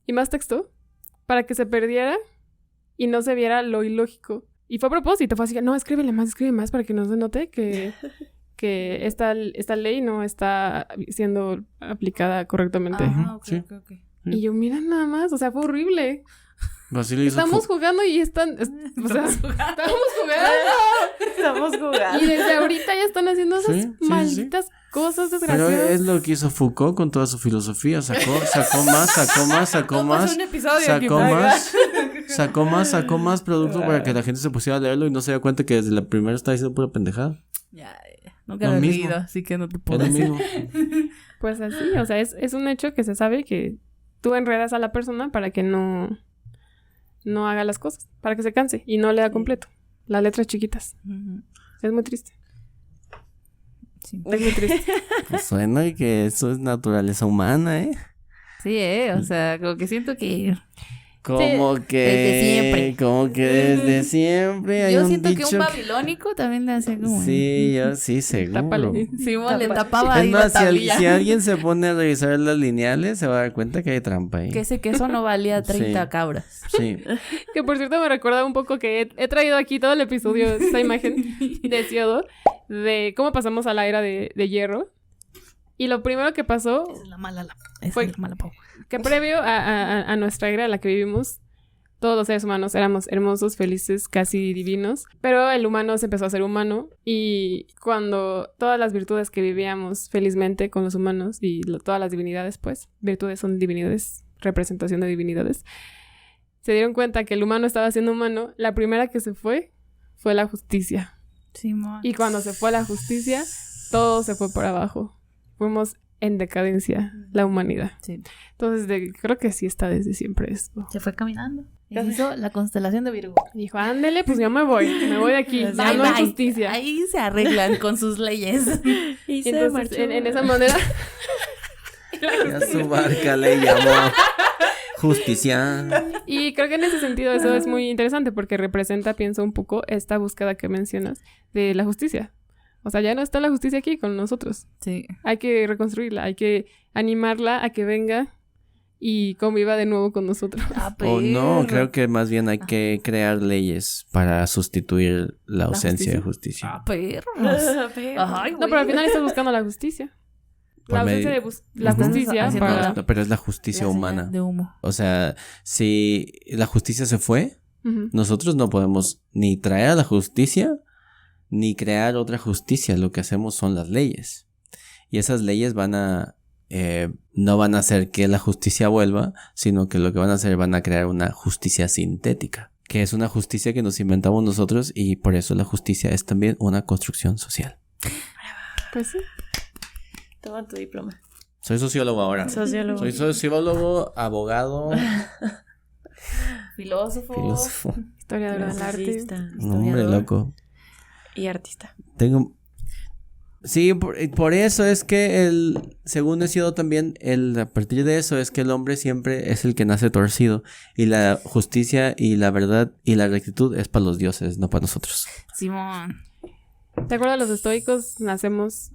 y más texto para que se perdiera y no se viera lo ilógico. Y fue a propósito, fue así que, no, escribe más para que no se note que esta ley no está siendo aplicada correctamente. Ok. Y yo, mira nada más, o sea, fue horrible. Basilio hizo Estamos jugando y estamos jugando. Estamos jugando. Y desde ahorita ya están haciendo esas Sí, malditas cosas Pero desgraciadas. es lo que hizo Foucault con toda su filosofía. Sacó más un episodio sacó más producto para que la gente se pusiera a leerlo y no se dio cuenta que desde la primera estaba diciendo pura pendejada. Ya. Nunca Lo lo he mismo. leído, así que no te Es puedo lo decir. mismo. Pues así, o sea, es un hecho que se sabe que tú enredas a la persona para que no haga las cosas, para que se canse y no lea completo. Las letras chiquitas. Ujú. Es muy triste. Sí. Es muy triste. Pues suena que eso es naturaleza humana, ¿eh? Sí, o sea, como que siento que... Como que desde siempre hay Yo un siento que dicho un babilónico también le hacía como... Sí, yo sí, seguro. Tápale. Simón le tapaba ahí Es la más, tablilla. si alguien se pone a revisar las lineales, se va a dar cuenta que hay trampa ahí. Que ese queso no valía 30 Sí. cabras. Sí. Que por cierto me recuerda un poco que he traído aquí todo el episodio, esta imagen de Siodo, de cómo pasamos a la era de hierro. Y lo primero que pasó, Esa es la mala, Fue- Pau. que previo a nuestra era en la que vivimos, todos los seres humanos éramos hermosos, felices, casi divinos, pero el humano se empezó a ser humano y cuando todas las virtudes que vivíamos felizmente con los humanos y todas las divinidades, pues, virtudes son divinidades, representación de divinidades, se dieron cuenta que el humano estaba siendo humano, la primera que se fue la justicia. Simón. Y cuando se fue la justicia, todo se fue por abajo. Fuimos en decadencia, la humanidad. Sí. Entonces, creo que sí está desde siempre esto. Se fue caminando. Y se hizo la constelación de Virgo. Dijo, ándele, pues yo me voy de aquí. Bye, Ya no hay bye. justicia. Ahí se arreglan con sus leyes. Y se Entonces, marchó. en esa manera... Y a su barca le llamó justicia. Y creo que en ese sentido eso es muy interesante porque representa, pienso un poco, esta búsqueda que mencionas de la justicia. O sea, ya no está la justicia aquí con nosotros. Sí. Hay que reconstruirla, hay que animarla a que venga y conviva de nuevo con nosotros. O no, creo que más bien hay que crear leyes para sustituir la ausencia de justicia. Ah, perros. Ay, No, pero al final estás buscando la justicia. La Por ausencia medio- de la Ujú. justicia Haciendo para... No, pero es la justicia La señal humana. de humo. O sea, si la justicia se fue, Ujú. nosotros no podemos ni traer a la justicia, ni crear otra justicia. Lo que hacemos son las leyes. Y esas leyes no van a hacer que la justicia vuelva, sino que lo que van a hacer van a crear una justicia sintética, que es una justicia que nos inventamos nosotros y por eso la justicia es también una construcción social. Pues sí. Toma tu diploma. Soy sociólogo ahora. Sociólogo. Soy sociólogo, abogado, Filósofo. filósofo. Historiador del arte. Clasicista, Hombre, Historiador. loco. y artista. Sí, por eso es que según he sido también, a partir de eso es que el hombre siempre es el que nace torcido. Y la justicia y la verdad y la rectitud es para los dioses, no para nosotros. Simón. ¿Te acuerdas? Los estoicos nacemos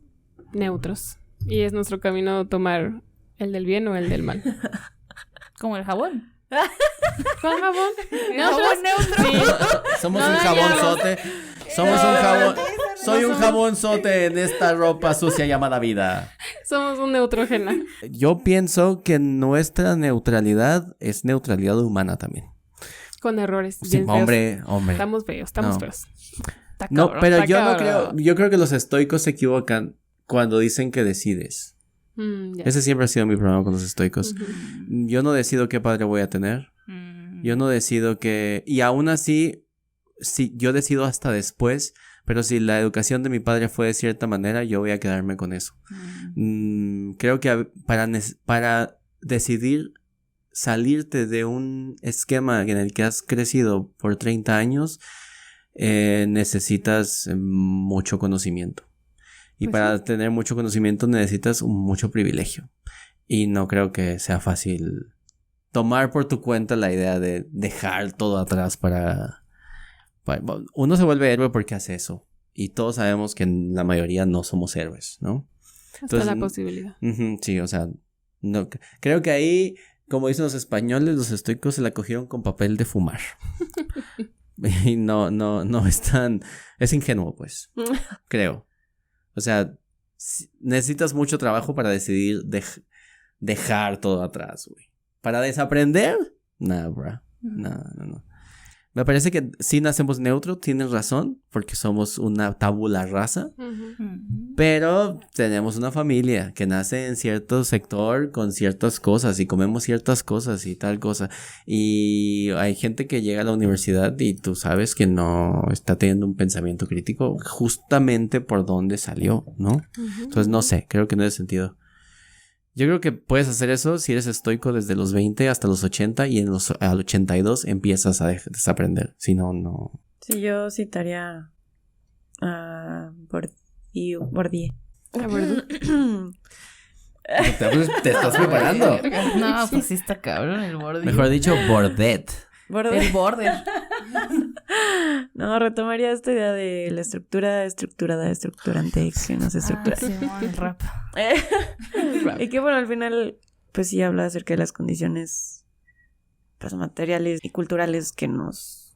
neutros. Y es nuestro camino tomar el del bien o el del mal. Como el jabón. ¿Cuál jabón? Jabón neutro. Sí. Somos No un dañamos. jabonzote. Somos un jabón. Soy un jabonzote en esta ropa sucia llamada vida. Somos un neutrógena. Yo pienso que nuestra neutralidad es neutralidad humana también. Con errores. Sí, bien feos. hombre. Estamos No. feos. Está No, cabrón. pero está yo no cabrón. creo. Yo creo que los estoicos se equivocan cuando dicen que decides. Ya. Ese siempre ha sido mi problema con los estoicos. Ujú. Yo no decido qué padre voy a tener. Yo no decido que... Y aún así, sí, yo decido hasta después, pero si la educación de mi padre fue de cierta manera, yo voy a quedarme con eso. Creo que para decidir salirte de un esquema en el que has crecido por 30 años, necesitas mucho conocimiento. Y Pues para sí. tener mucho conocimiento necesitas mucho privilegio. Y no creo que sea fácil tomar por tu cuenta la idea de dejar todo atrás para... Uno se vuelve héroe porque hace eso. Y todos sabemos que la mayoría no somos héroes, ¿no? Hasta Entonces, la posibilidad. Ujú, sí, o sea, no, creo que ahí, como dicen los españoles, los estoicos se la cogieron con papel de fumar. Y no es tan... Es ingenuo, pues. Creo. O sea, necesitas mucho trabajo para decidir dejar todo atrás, güey. ¿Para desaprender? Nah, bro. No. Me parece que sí nacemos neutros, tienes razón, porque somos una tabula rasa. Ujú. Pero tenemos una familia que nace en cierto sector con ciertas cosas y comemos ciertas cosas y tal cosa. Y hay gente que llega a la universidad y tú sabes que no está teniendo un pensamiento crítico justamente por donde salió, ¿no? Ujú. Entonces no sé, creo que no es sentido. Yo creo que puedes hacer eso si eres estoico desde los 20 hasta los 80 y al 82 empiezas a desaprender. Si no, no. Sí, yo citaría a Bourdieu. La verdad. Te estás preparando. No, pues sí está cabrón el borde. Mejor dicho, Bourdieu. El border. No, retomaría esta idea de la estructura estructurada, estructurante, que no se estructura. Simón, el rap. Y que bueno, al final, pues sí habla acerca de las condiciones pues materiales y culturales que nos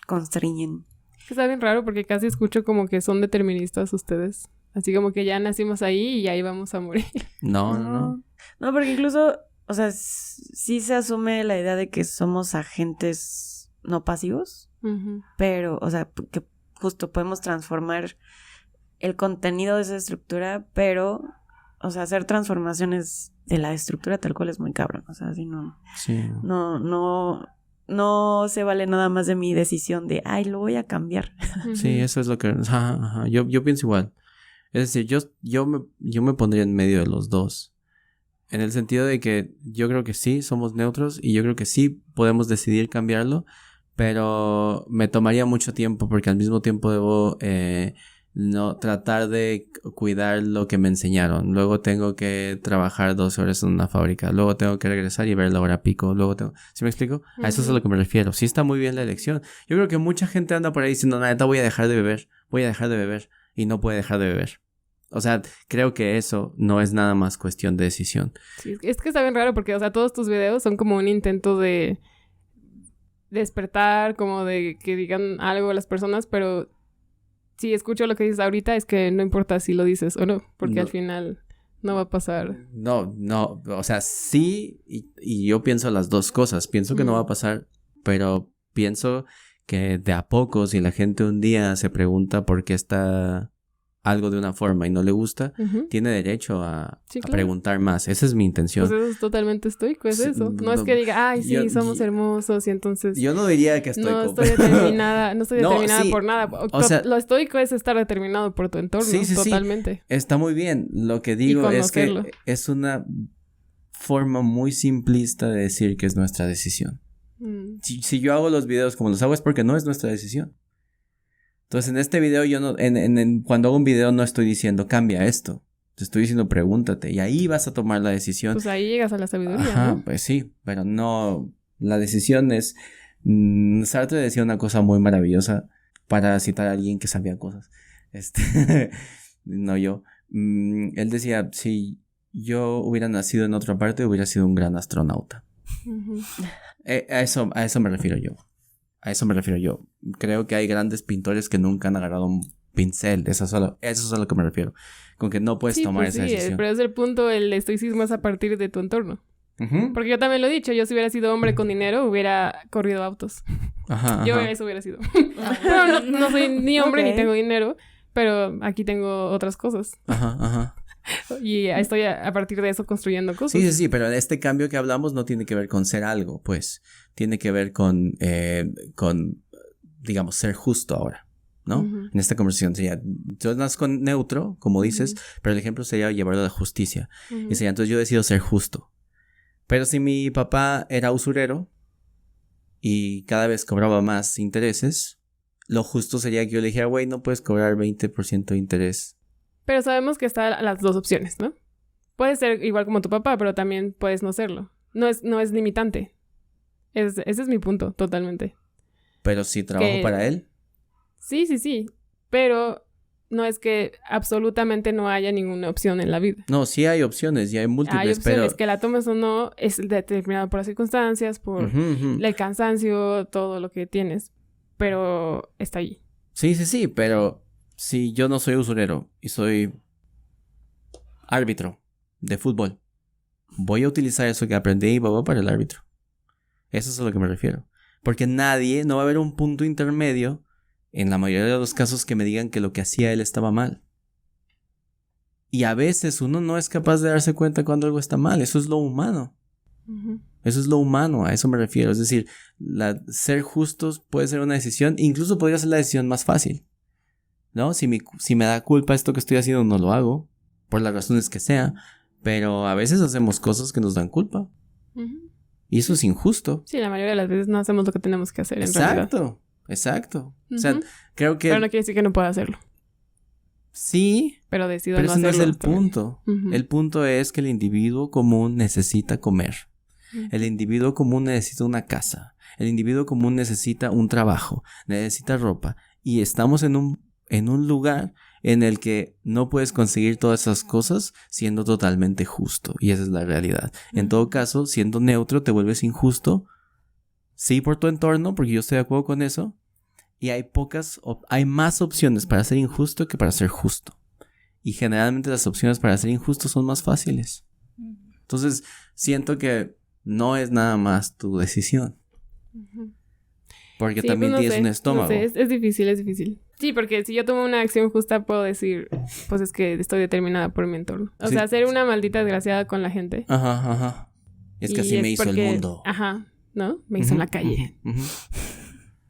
constriñen. Está bien raro porque casi escucho como que son deterministas ustedes. Así como que ya nacimos ahí y ahí vamos a morir. No. No, porque incluso, o sea, sí se asume la idea de que somos agentes no pasivos, Ujú. pero, o sea, que justo podemos transformar el contenido de esa estructura, pero, o sea, hacer transformaciones de la estructura tal cual es muy cabrón. O sea, así no no se vale nada más de mi decisión de, ay, lo voy a cambiar. Sí, eso es lo que... Ajá. Yo pienso igual. Es decir, yo me pondría en medio de los dos. En el sentido de que yo creo que sí, somos neutros y yo creo que sí podemos decidir cambiarlo, pero me tomaría mucho tiempo porque al mismo tiempo debo no tratar de cuidar lo que me enseñaron. Luego tengo que trabajar 12 horas en una fábrica. Luego tengo que regresar y ver la hora pico. Luego tengo... ¿Sí me explico? A eso es a lo que me refiero. Sí está muy bien la elección. Yo creo que mucha gente anda por ahí diciendo, neta, voy a dejar de beber. Y no puede dejar de beber. O sea, creo que eso no es nada más cuestión de decisión. Sí, es que está bien raro porque, o sea, todos tus videos son como un intento de despertar, como de que digan algo a las personas, pero si escucho lo que dices ahorita es que no importa si lo dices o no, porque al final no va a pasar. No, o sea, sí, y yo pienso las dos cosas. Pienso que no va a pasar, pero pienso que de a poco, si la gente un día se pregunta por qué está algo de una forma y no le gusta, tiene derecho a preguntar más. Esa es mi intención. Pues eso es totalmente estoico, es eso. No es que diga, ay, sí, somos hermosos y entonces... Yo no diría que estoico. No estoy determinada por nada. O sea, lo estoico es estar determinado por tu entorno, totalmente. Sí. Está muy bien. Lo que digo es que es una forma muy simplista de decir que es nuestra decisión. Si yo hago los videos como los hago es porque no es nuestra decisión. Entonces, en este video yo no... cuando hago un video no estoy diciendo cambia esto. Te estoy diciendo pregúntate. Y ahí vas a tomar la decisión. Pues ahí llegas a la sabiduría, Ajá, ¿no? Pues sí. Pero no... La decisión es... Sartre decía una cosa muy maravillosa para citar a alguien que sabía cosas. No yo. Él decía, si yo hubiera nacido en otra parte, hubiera sido un gran astronauta. A eso me refiero yo. Creo que hay grandes pintores que nunca han agarrado un pincel. Eso es a lo que me refiero. Con que no puedes tomar esa decisión. Pero es el punto, el estoicismo es a partir de tu entorno. Porque yo también lo he dicho, yo si hubiera sido hombre con dinero, hubiera corrido autos. Yo eso hubiera sido. Pero no soy ni hombre ni tengo dinero, pero aquí tengo otras cosas. Y estoy a partir de eso construyendo cosas. Sí, pero este cambio que hablamos no tiene que ver con ser algo, pues. Tiene que ver con digamos, ser justo ahora, ¿no? En esta conversación sería, yo nazco neutro, como dices, pero el ejemplo sería llevarlo a la justicia. Y sería, entonces yo decido ser justo. Pero si mi papá era usurero y cada vez cobraba más intereses, lo justo sería que yo le dijera, güey, no puedes cobrar 20% de interés. Pero sabemos que están las dos opciones, ¿no? Puedes ser igual como tu papá, pero también puedes no serlo. No es limitante. Ese es mi punto, totalmente. Pero si trabajo para él. Sí. Pero no es que absolutamente no haya ninguna opción en la vida. No, sí hay opciones y hay múltiples, hay opciones, pero... que la tomes o no es determinado por las circunstancias, por el cansancio, todo lo que tienes. Pero está ahí. Sí, pero si yo no soy usurero y soy árbitro de fútbol, voy a utilizar eso que aprendí y papá para el árbitro. Eso es a lo que me refiero. Porque no va a haber un punto intermedio en la mayoría de los casos que me digan que lo que hacía él estaba mal. Y a veces uno no es capaz de darse cuenta cuando algo está mal. Eso es lo humano. Eso es lo humano, a eso me refiero. Es decir, ser justos puede ser una decisión. Incluso podría ser la decisión más fácil, ¿no? Si me da culpa esto que estoy haciendo, no lo hago. Por las razones que sea. Pero a veces hacemos cosas que nos dan culpa. Y eso es injusto. Sí, la mayoría de las veces no hacemos lo que tenemos que hacer en realidad. Exacto. O sea, creo que... Pero no quiere decir que no pueda hacerlo. Sí. Pero decido no hacerlo. Pero ese no es el también. punto. El punto es que el individuo común necesita comer. El individuo común necesita una casa. El individuo común necesita un trabajo. Necesita ropa. Y estamos en un lugar en el que no puedes conseguir todas esas cosas siendo totalmente justo. Y esa es la realidad. En todo caso, siendo neutro te vuelves injusto. Sí, por tu entorno, porque yo estoy de acuerdo con eso. Y hay más opciones para ser injusto que para ser justo. Y generalmente las opciones para ser injusto son más fáciles. Entonces, siento que no es nada más tu decisión. Porque sí, también tienes un estómago. No sé, es difícil. Sí, porque si yo tomo una acción justa puedo decir, pues es que estoy determinada por mi entorno. O sea, ser una maldita desgraciada con la gente. Ajá. Es que así me hizo el mundo. Ajá. ¿no? Me hizo en la calle.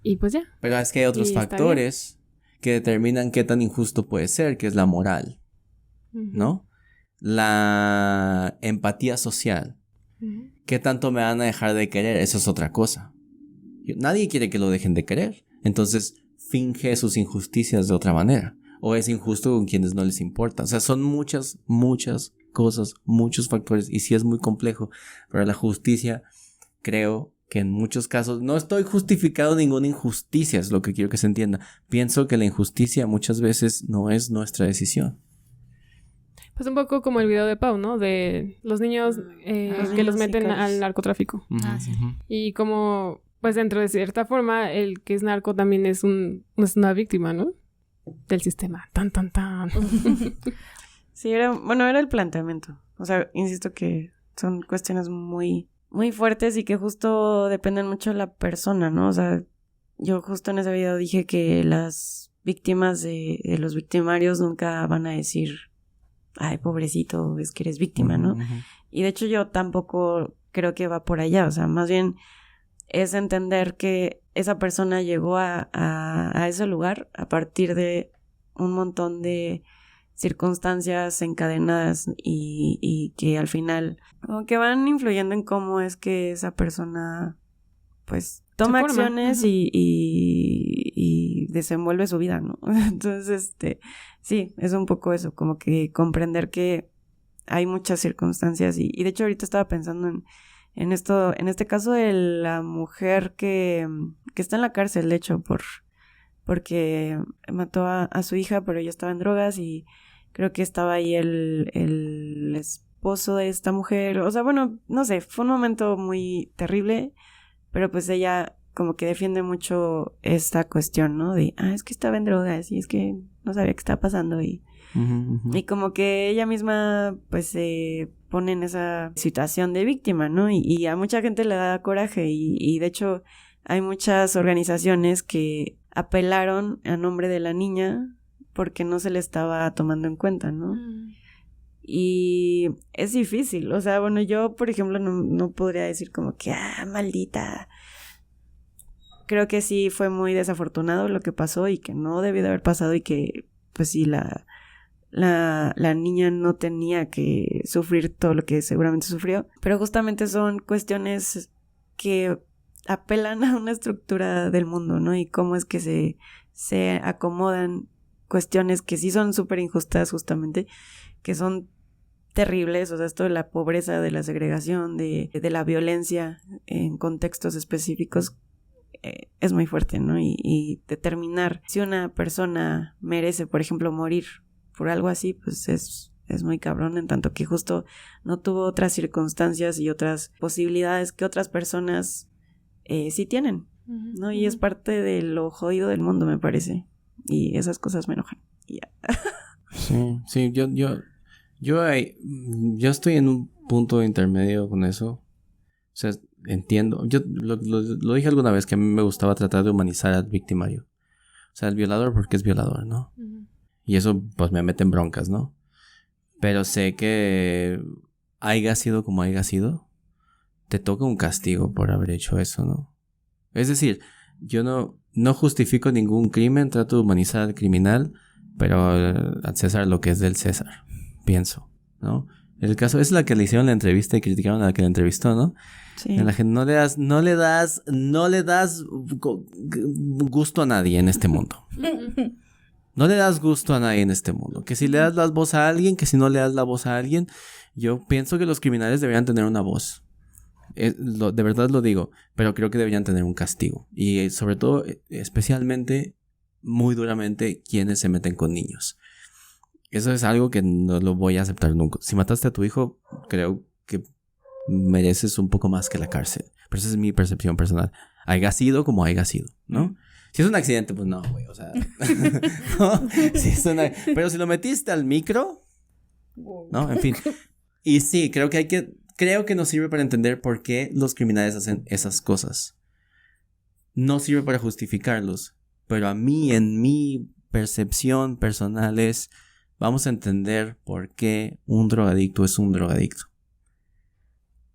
Y pues ya. Pero es que hay otros factores que determinan qué tan injusto puede ser, que es la moral, ¿no? La empatía social. ¿Qué tanto me van a dejar de querer? Eso es otra cosa. Nadie quiere que lo dejen de querer. Entonces finge sus injusticias de otra manera. O es injusto con quienes no les importa. O sea, son muchas cosas, muchos factores. Y sí es muy complejo. Pero la justicia, creo que en muchos casos... No estoy justificando ninguna injusticia, es lo que quiero que se entienda. Pienso que la injusticia muchas veces no es nuestra decisión. Pues un poco como el video de Pau, ¿no? De los niños que los meten al narcotráfico. Sí. Y como, pues dentro de cierta forma, el que es narco también es una víctima, ¿no? Del sistema. Tan. Sí, era el planteamiento. O sea, insisto que son cuestiones muy, muy fuertes y que justo dependen mucho de la persona, ¿no? O sea, yo justo en ese video dije que las víctimas de los victimarios nunca van a decir... ay, pobrecito, es que eres víctima, ¿no? Y de hecho yo tampoco creo que va por allá, o sea, más bien es entender que esa persona llegó a ese lugar a partir de un montón de circunstancias encadenadas y que al final como que van influyendo en cómo es que esa persona pues toma acciones y desenvuelve su vida, ¿no? Entonces, sí, es un poco eso, como que comprender que hay muchas circunstancias y de hecho ahorita estaba pensando en esto, en este caso de la mujer que está en la cárcel, de hecho, porque mató a su hija, pero ella estaba en drogas y creo que estaba ahí el esposo de esta mujer, o sea, bueno, no sé, fue un momento muy terrible, pero pues ella como que defiende mucho esta cuestión, ¿no? De, es que estaba en drogas y es que no sabía qué estaba pasando y como que ella misma pues se pone en esa situación de víctima, ¿no? Y a mucha gente le da coraje y de hecho hay muchas organizaciones que apelaron a nombre de la niña porque no se le estaba tomando en cuenta, ¿no? Y es difícil, o sea, bueno, yo por ejemplo no podría decir como que, maldita. Creo que sí fue muy desafortunado lo que pasó y que no debió de haber pasado y que pues sí, la niña no tenía que sufrir todo lo que seguramente sufrió, pero justamente son cuestiones que apelan a una estructura del mundo, ¿no? Y cómo es que se acomodan cuestiones que sí son súper injustas justamente, que son terribles, o sea, esto de la pobreza, de la segregación, de la violencia en contextos específicos es muy fuerte, ¿no? Y determinar si una persona merece, por ejemplo, morir por algo así, pues es muy cabrón, en tanto que justo no tuvo otras circunstancias y otras posibilidades que otras personas sí tienen, ¿no? Y es parte de lo jodido del mundo, me parece. Y esas cosas me enojan. Sí, yo estoy en un punto intermedio con eso. O sea, entiendo. Yo lo dije alguna vez que a mí me gustaba tratar de humanizar al victimario. O sea, el violador porque es violador, ¿no? Y eso pues me mete en broncas, ¿no? Pero sé que haya sido como haya sido, te toca un castigo por haber hecho eso, ¿no? Es decir, yo no justifico ningún crimen, trato de humanizar al criminal, pero al César lo que es del César, pienso, ¿no? El caso es la que le hicieron la entrevista y criticaron a la que la entrevistó, ¿no? Sí. La gente no le das gusto a nadie en este mundo. No le das gusto a nadie en este mundo. Que si le das la voz a alguien, que si no le das la voz a alguien. Yo pienso que los criminales deberían tener una voz. De verdad lo digo. Pero creo que deberían tener un castigo. Y sobre todo, especialmente, muy duramente, quienes se meten con niños. Eso es algo que no lo voy a aceptar nunca. Si mataste a tu hijo, creo que mereces un poco más que la cárcel. Pero esa es mi percepción personal. Haya sido como haya sido, ¿no? Si es un accidente, pues no, güey, o sea... ¿no? Pero si lo metiste al micro... ¿no? En fin. Y sí, creo que nos sirve para entender por qué los criminales hacen esas cosas. No sirve para justificarlos. Pero a mí, en mi percepción personal es... Vamos a entender por qué un drogadicto es un drogadicto.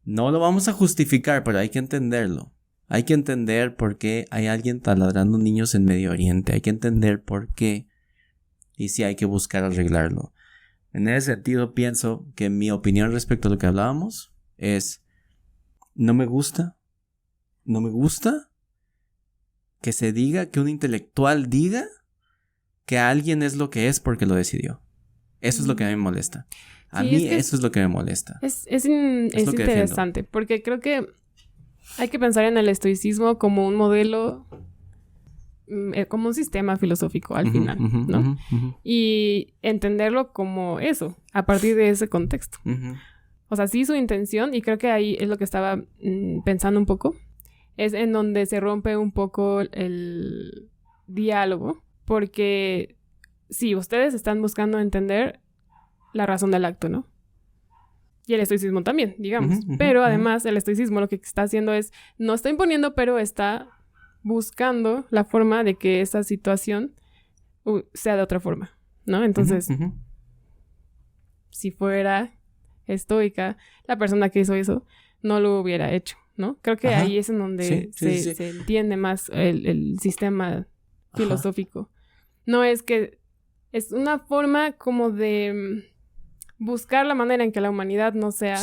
No lo vamos a justificar, pero hay que entenderlo. Hay que entender por qué hay alguien taladrando niños en Medio Oriente. Hay que entender por qué. Y sí hay que buscar arreglarlo. En ese sentido pienso que mi opinión respecto a lo que hablábamos es... No me gusta que se diga, que un intelectual diga que alguien es lo que es porque lo decidió. Eso es lo que a mí me molesta. A mí eso es lo que me molesta. Es interesante, porque creo que hay que pensar en el estoicismo como un modelo, como un sistema filosófico al final, ¿no? Y entenderlo como eso, a partir de ese contexto. O sea, sí su intención, y creo que ahí es lo que estaba pensando un poco, es en donde se rompe un poco el diálogo, porque sí, ustedes están buscando entender la razón del acto, ¿no? Y el estoicismo también, digamos. Pero además el estoicismo lo que está haciendo es, no está imponiendo, pero está buscando la forma de que esa situación sea de otra forma, ¿no? Entonces, si fuera estoica, la persona que hizo eso no lo hubiera hecho, ¿no? Creo que ahí es en donde se entiende más el sistema filosófico. No es que... Es una forma como de buscar la manera en que la humanidad no sea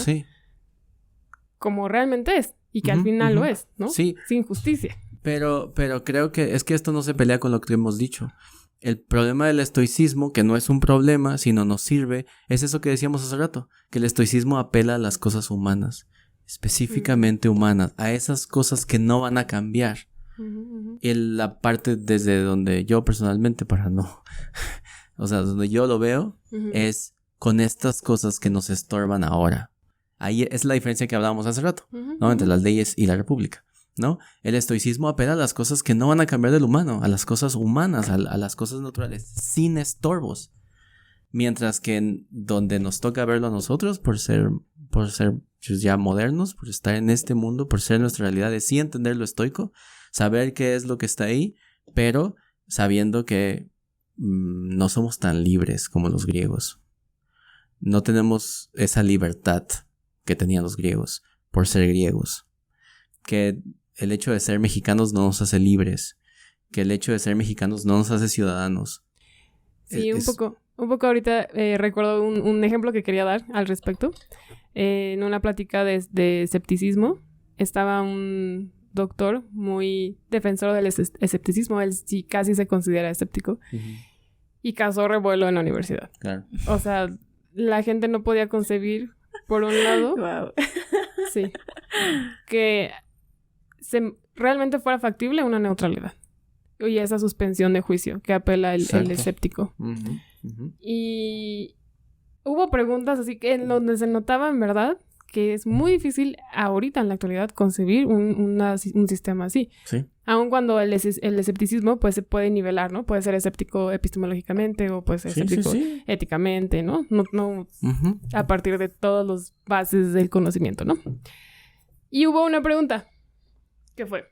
como realmente es. Y que al final lo es, ¿no? Sí. Sin justicia. Pero creo que es que esto no se pelea con lo que hemos dicho. El problema del estoicismo, que no es un problema, sino nos sirve, es eso que decíamos hace rato. Que el estoicismo apela a las cosas humanas. Específicamente humanas. A esas cosas que no van a cambiar. Y la parte desde donde yo personalmente, para no... O sea, donde yo lo veo es con estas cosas que nos estorban ahora. Ahí es la diferencia que hablábamos hace rato, ¿no? Entre las leyes y la república, ¿no? El estoicismo apela a las cosas que no van a cambiar del humano, a las cosas humanas, a las cosas naturales, sin estorbos. Mientras que donde nos toca verlo a nosotros, por ser pues, ya modernos, por estar en este mundo, por ser nuestra realidad, es sí entender lo estoico, saber qué es lo que está ahí, pero sabiendo que no somos tan libres como los griegos. No tenemos esa libertad que tenían los griegos por ser griegos. Que el hecho de ser mexicanos no nos hace libres. Que el hecho de ser mexicanos no nos hace ciudadanos. Sí, un poco ahorita recuerdo un ejemplo que quería dar al respecto. En una plática de escepticismo estaba un doctor muy defensor del escepticismo. Él sí casi se considera escéptico. Y causó revuelo en la universidad. Claro. O sea, la gente no podía concebir, por un lado, sí, que realmente fuera factible una neutralidad. Y esa suspensión de juicio que apela el escéptico. Y hubo preguntas así que en donde se notaba en verdad que es muy difícil ahorita en la actualidad concebir un sistema así. Sí. Aun cuando el escepticismo pues se puede nivelar, ¿no? Puede ser escéptico epistemológicamente o puede ser escéptico éticamente, ¿no? No a partir de todas las bases del conocimiento, ¿no? Y hubo una pregunta que fue,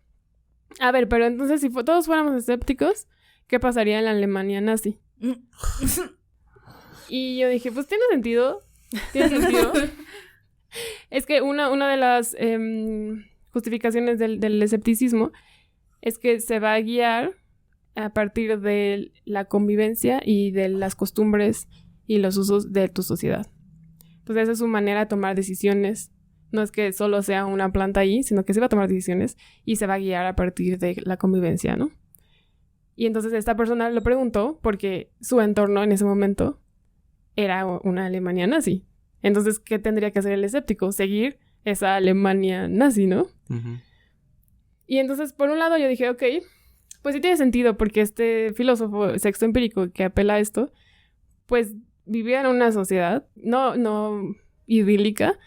a ver, pero entonces si todos fuéramos escépticos, ¿qué pasaría en la Alemania nazi? Y yo dije, pues tiene sentido. Es que una de las justificaciones del escepticismo es que se va a guiar a partir de la convivencia y de las costumbres y los usos de tu sociedad. Pues esa es su manera de tomar decisiones. No es que solo sea una planta ahí, sino que se va a tomar decisiones y se va a guiar a partir de la convivencia, ¿no? Y entonces esta persona lo preguntó porque su entorno en ese momento era una Alemania nazi. Entonces, ¿qué tendría que hacer el escéptico? Seguir esa Alemania nazi, ¿no? Y entonces, por un lado, yo dije, ok, pues sí tiene sentido, porque este filósofo sexto empírico que apela a esto, pues vivía en una sociedad, no idílica,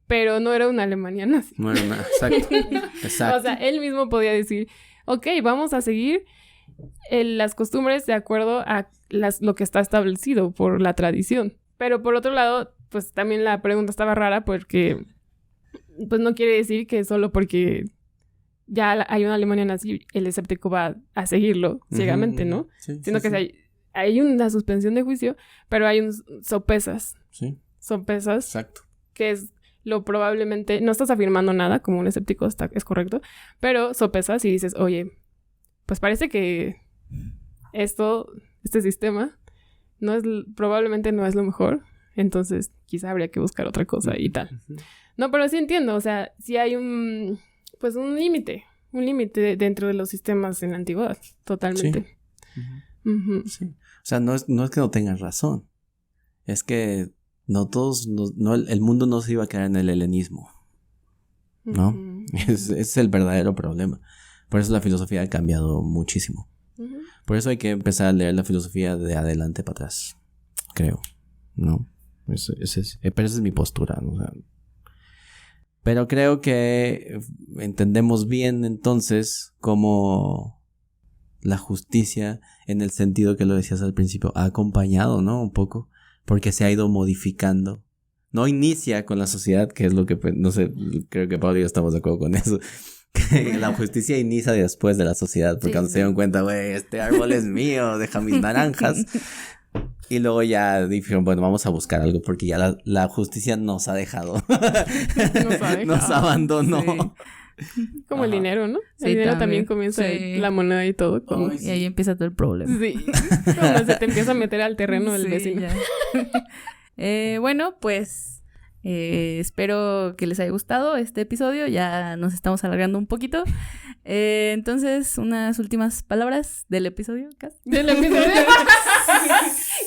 pero no era una Alemania nazi. No era una, exacto. O sea, él mismo podía decir, ok, vamos a seguir las costumbres de acuerdo a lo que está establecido por la tradición. Pero por otro lado, pues también la pregunta estaba rara porque pues no quiere decir que solo porque ya hay una Alemania nazi, el escéptico va a seguirlo ciegamente, ¿no? Sí, sino que hay una suspensión de juicio, pero hay sopesas. Sí. Sopesas. Exacto. Que es lo probablemente... No estás afirmando nada, como un escéptico es correcto, pero sopesas y dices, oye, pues parece que este sistema probablemente no es lo mejor, entonces quizá habría que buscar otra cosa y tal. No, pero sí entiendo, o sea, sí hay un límite dentro de los sistemas en la antigüedad, totalmente. Sí. Sí. O sea, no es que no tengan razón, es que el mundo no se iba a quedar en el helenismo, ¿no? Es el verdadero problema. Por eso la filosofía ha cambiado muchísimo. Por eso hay que empezar a leer la filosofía de adelante para atrás, creo, ¿no? Pero esa es mi postura, ¿no? O sea, pero creo que entendemos bien entonces cómo la justicia, en el sentido que lo decías al principio, ha acompañado, ¿no? Un poco, porque se ha ido modificando. No inicia con la sociedad, que es lo que, no sé, creo que Pablo y yo estamos de acuerdo con eso. Que la justicia inicia después de la sociedad, porque cuando se dieron cuenta, güey, este árbol es mío, deja mis naranjas. Y luego ya dijeron, bueno, vamos a buscar algo, porque ya la justicia nos ha dejado. Nos abandonó. Sí. Como el dinero, ¿no? El dinero también comienza la moneda y todo. Y ahí empieza todo el problema. Sí. Cuando se te empieza a meter al terreno del vecino. Bueno, pues espero que les haya gustado este episodio. Ya nos estamos alargando un poquito. Entonces, unas últimas palabras del episodio, Cas. ¿Del episodio?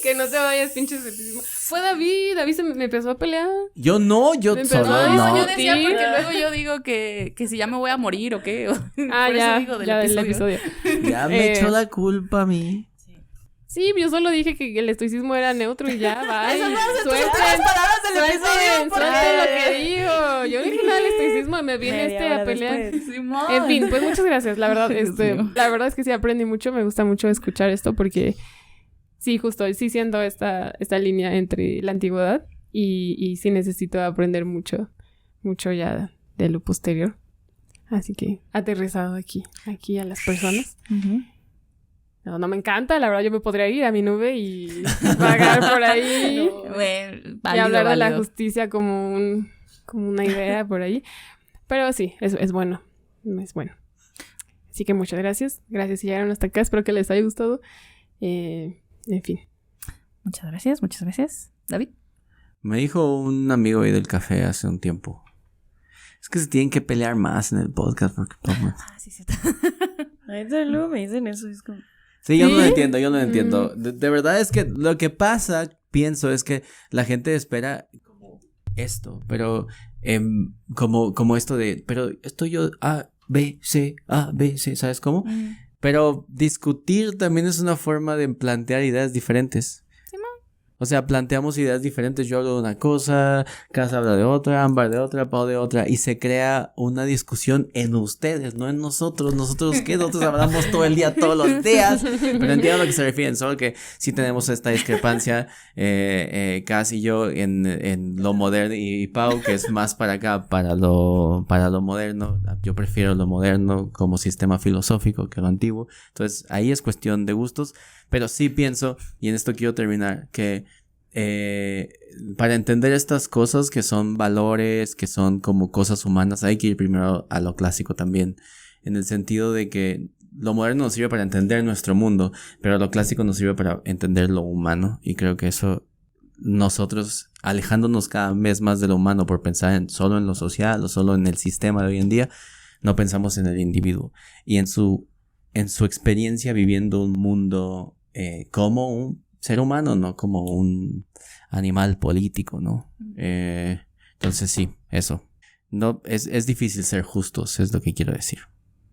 Que no te vayas, pinche escepticismo. Fue David me empezó a pelear. Yo no, yo solo no. Yo decía porque luego yo digo que si ya me voy a morir o qué. Por eso digo del episodio. Ya me echó la culpa a mí. Sí, yo solo dije que el estoicismo era neutro y ya, va. Esas no son las palabras del episodio. Suelten lo que digo. Yo dije nada del estoicismo y me viene a pelear. En fin, pues muchas gracias. La verdad, la verdad es que sí aprendí mucho. Me gusta mucho escuchar esto porque sí, justo, sí siento esta línea entre la antigüedad y sí necesito aprender mucho ya de lo posterior. Así que aterrizado aquí a las personas. No me encanta, la verdad yo me podría ir a mi nube y vagar por ahí y hablar de la justicia como una idea por ahí. Pero sí, es bueno, es bueno. Así que muchas gracias. Gracias si llegaron hasta acá, espero que les haya gustado. En fin. Muchas gracias. David. Me dijo un amigo ahí del café hace un tiempo. Es que se tienen que pelear más en el podcast porque... sí. Ahí luego me dicen eso, es como... Sí, yo no lo entiendo. De verdad es que lo que pasa, pienso, es que la gente espera como esto, pero como esto de, pero estoy yo A, B, C, ¿sabes cómo? Pero discutir también es una forma de plantear ideas diferentes. O sea, planteamos ideas diferentes. Yo hablo de una cosa, Cas habla de otra, Ámbar de otra, Pau de otra. Y se crea una discusión en ustedes, no en nosotros. ¿Nosotros qué? Nosotros hablamos todo el día, todos los días. Pero entiendo a lo que se refieren. Solo que sí tenemos esta discrepancia, Cas y yo, en lo moderno. Y Pau, que es más para acá, para lo moderno. Yo prefiero lo moderno como sistema filosófico que lo antiguo. Entonces, ahí es cuestión de gustos. Pero sí pienso, y en esto quiero terminar, que para entender estas cosas que son valores, que son como cosas humanas, hay que ir primero a lo clásico también. En el sentido de que lo moderno nos sirve para entender nuestro mundo, pero lo clásico nos sirve para entender lo humano. Y creo que eso, nosotros alejándonos cada vez más de lo humano por pensar solo en lo social o solo en el sistema de hoy en día, no pensamos en el individuo. Y en su experiencia viviendo un mundo como un ser humano, no como un animal político, ¿no? Entonces sí, eso. No, es difícil ser justos, es lo que quiero decir.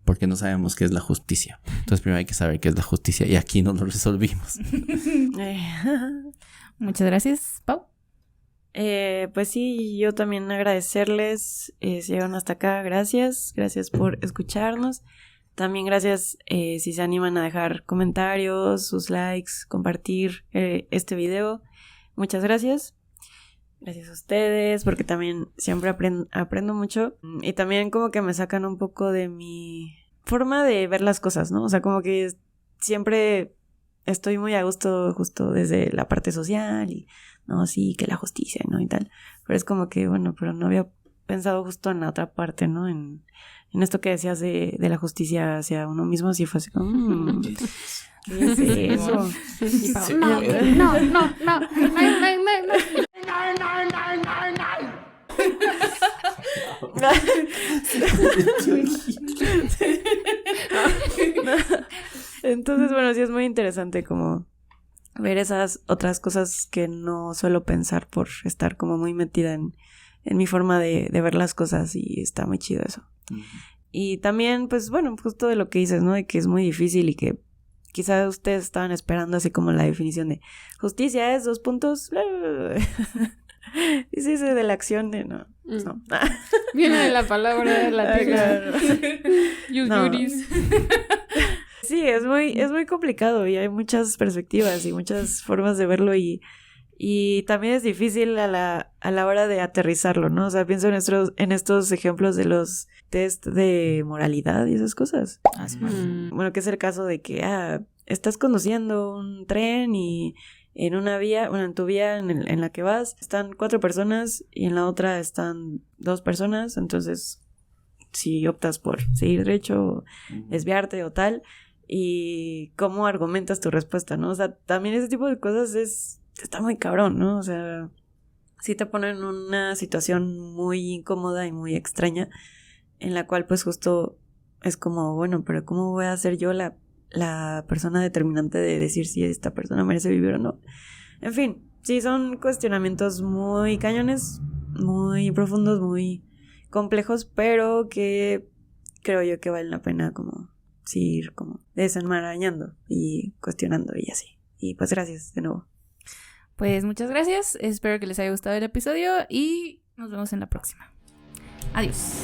Porque no sabemos qué es la justicia. Entonces primero hay que saber qué es la justicia y aquí no lo resolvimos. Muchas gracias, Pau. Pues sí, yo también agradecerles si llegaron hasta acá, gracias por escucharnos. También gracias si se animan a dejar comentarios, sus likes, compartir este video. Muchas gracias. Gracias a ustedes, porque también siempre aprendo mucho. Y también como que me sacan un poco de mi forma de ver las cosas, ¿no? O sea, como que siempre estoy muy a gusto justo desde la parte social y, no, sí, que la justicia, ¿no? Y tal. Pero es como que, bueno, pero no había pensado justo en la otra parte, ¿no? En esto que decías de la justicia hacia uno mismo, sí fue así como... ¿qué es eso? Y Pau, Sí. no. Entonces, bueno, sí es muy interesante como ver esas otras cosas que no suelo pensar por estar como muy metida en mi forma de ver las cosas, y está muy chido eso. Y también, pues bueno, justo de lo que dices, ¿no? De que es muy difícil y que quizás ustedes estaban esperando así como la definición de justicia es 2 puntos. Y sí, de la acción de no. No. Viene de la palabra latina. No. Juris. Sí, es muy complicado y hay muchas perspectivas y muchas formas de verlo, y también es difícil a la hora de aterrizarlo, ¿no? O sea, pienso en estos ejemplos de los test de moralidad y esas cosas. Bueno, que es el caso de que estás conduciendo un tren y en una vía, bueno, en tu vía en la que vas, están 4 personas y en la otra están 2 personas, entonces si optas por seguir derecho o desviarte o tal, y cómo argumentas tu respuesta, ¿no? O sea, también ese tipo de cosas está muy cabrón, ¿no? O sea, sí te ponen en una situación muy incómoda y muy extraña, en la cual pues justo es como, bueno, pero ¿cómo voy a ser yo la persona determinante de decir si esta persona merece vivir o no? En fin, sí, son cuestionamientos muy cañones, muy profundos, muy complejos, pero que creo yo que valen la pena como sí, ir como desenmarañando y cuestionando y así. Y pues gracias de nuevo. Pues muchas gracias, espero que les haya gustado el episodio y nos vemos en la próxima. Adiós.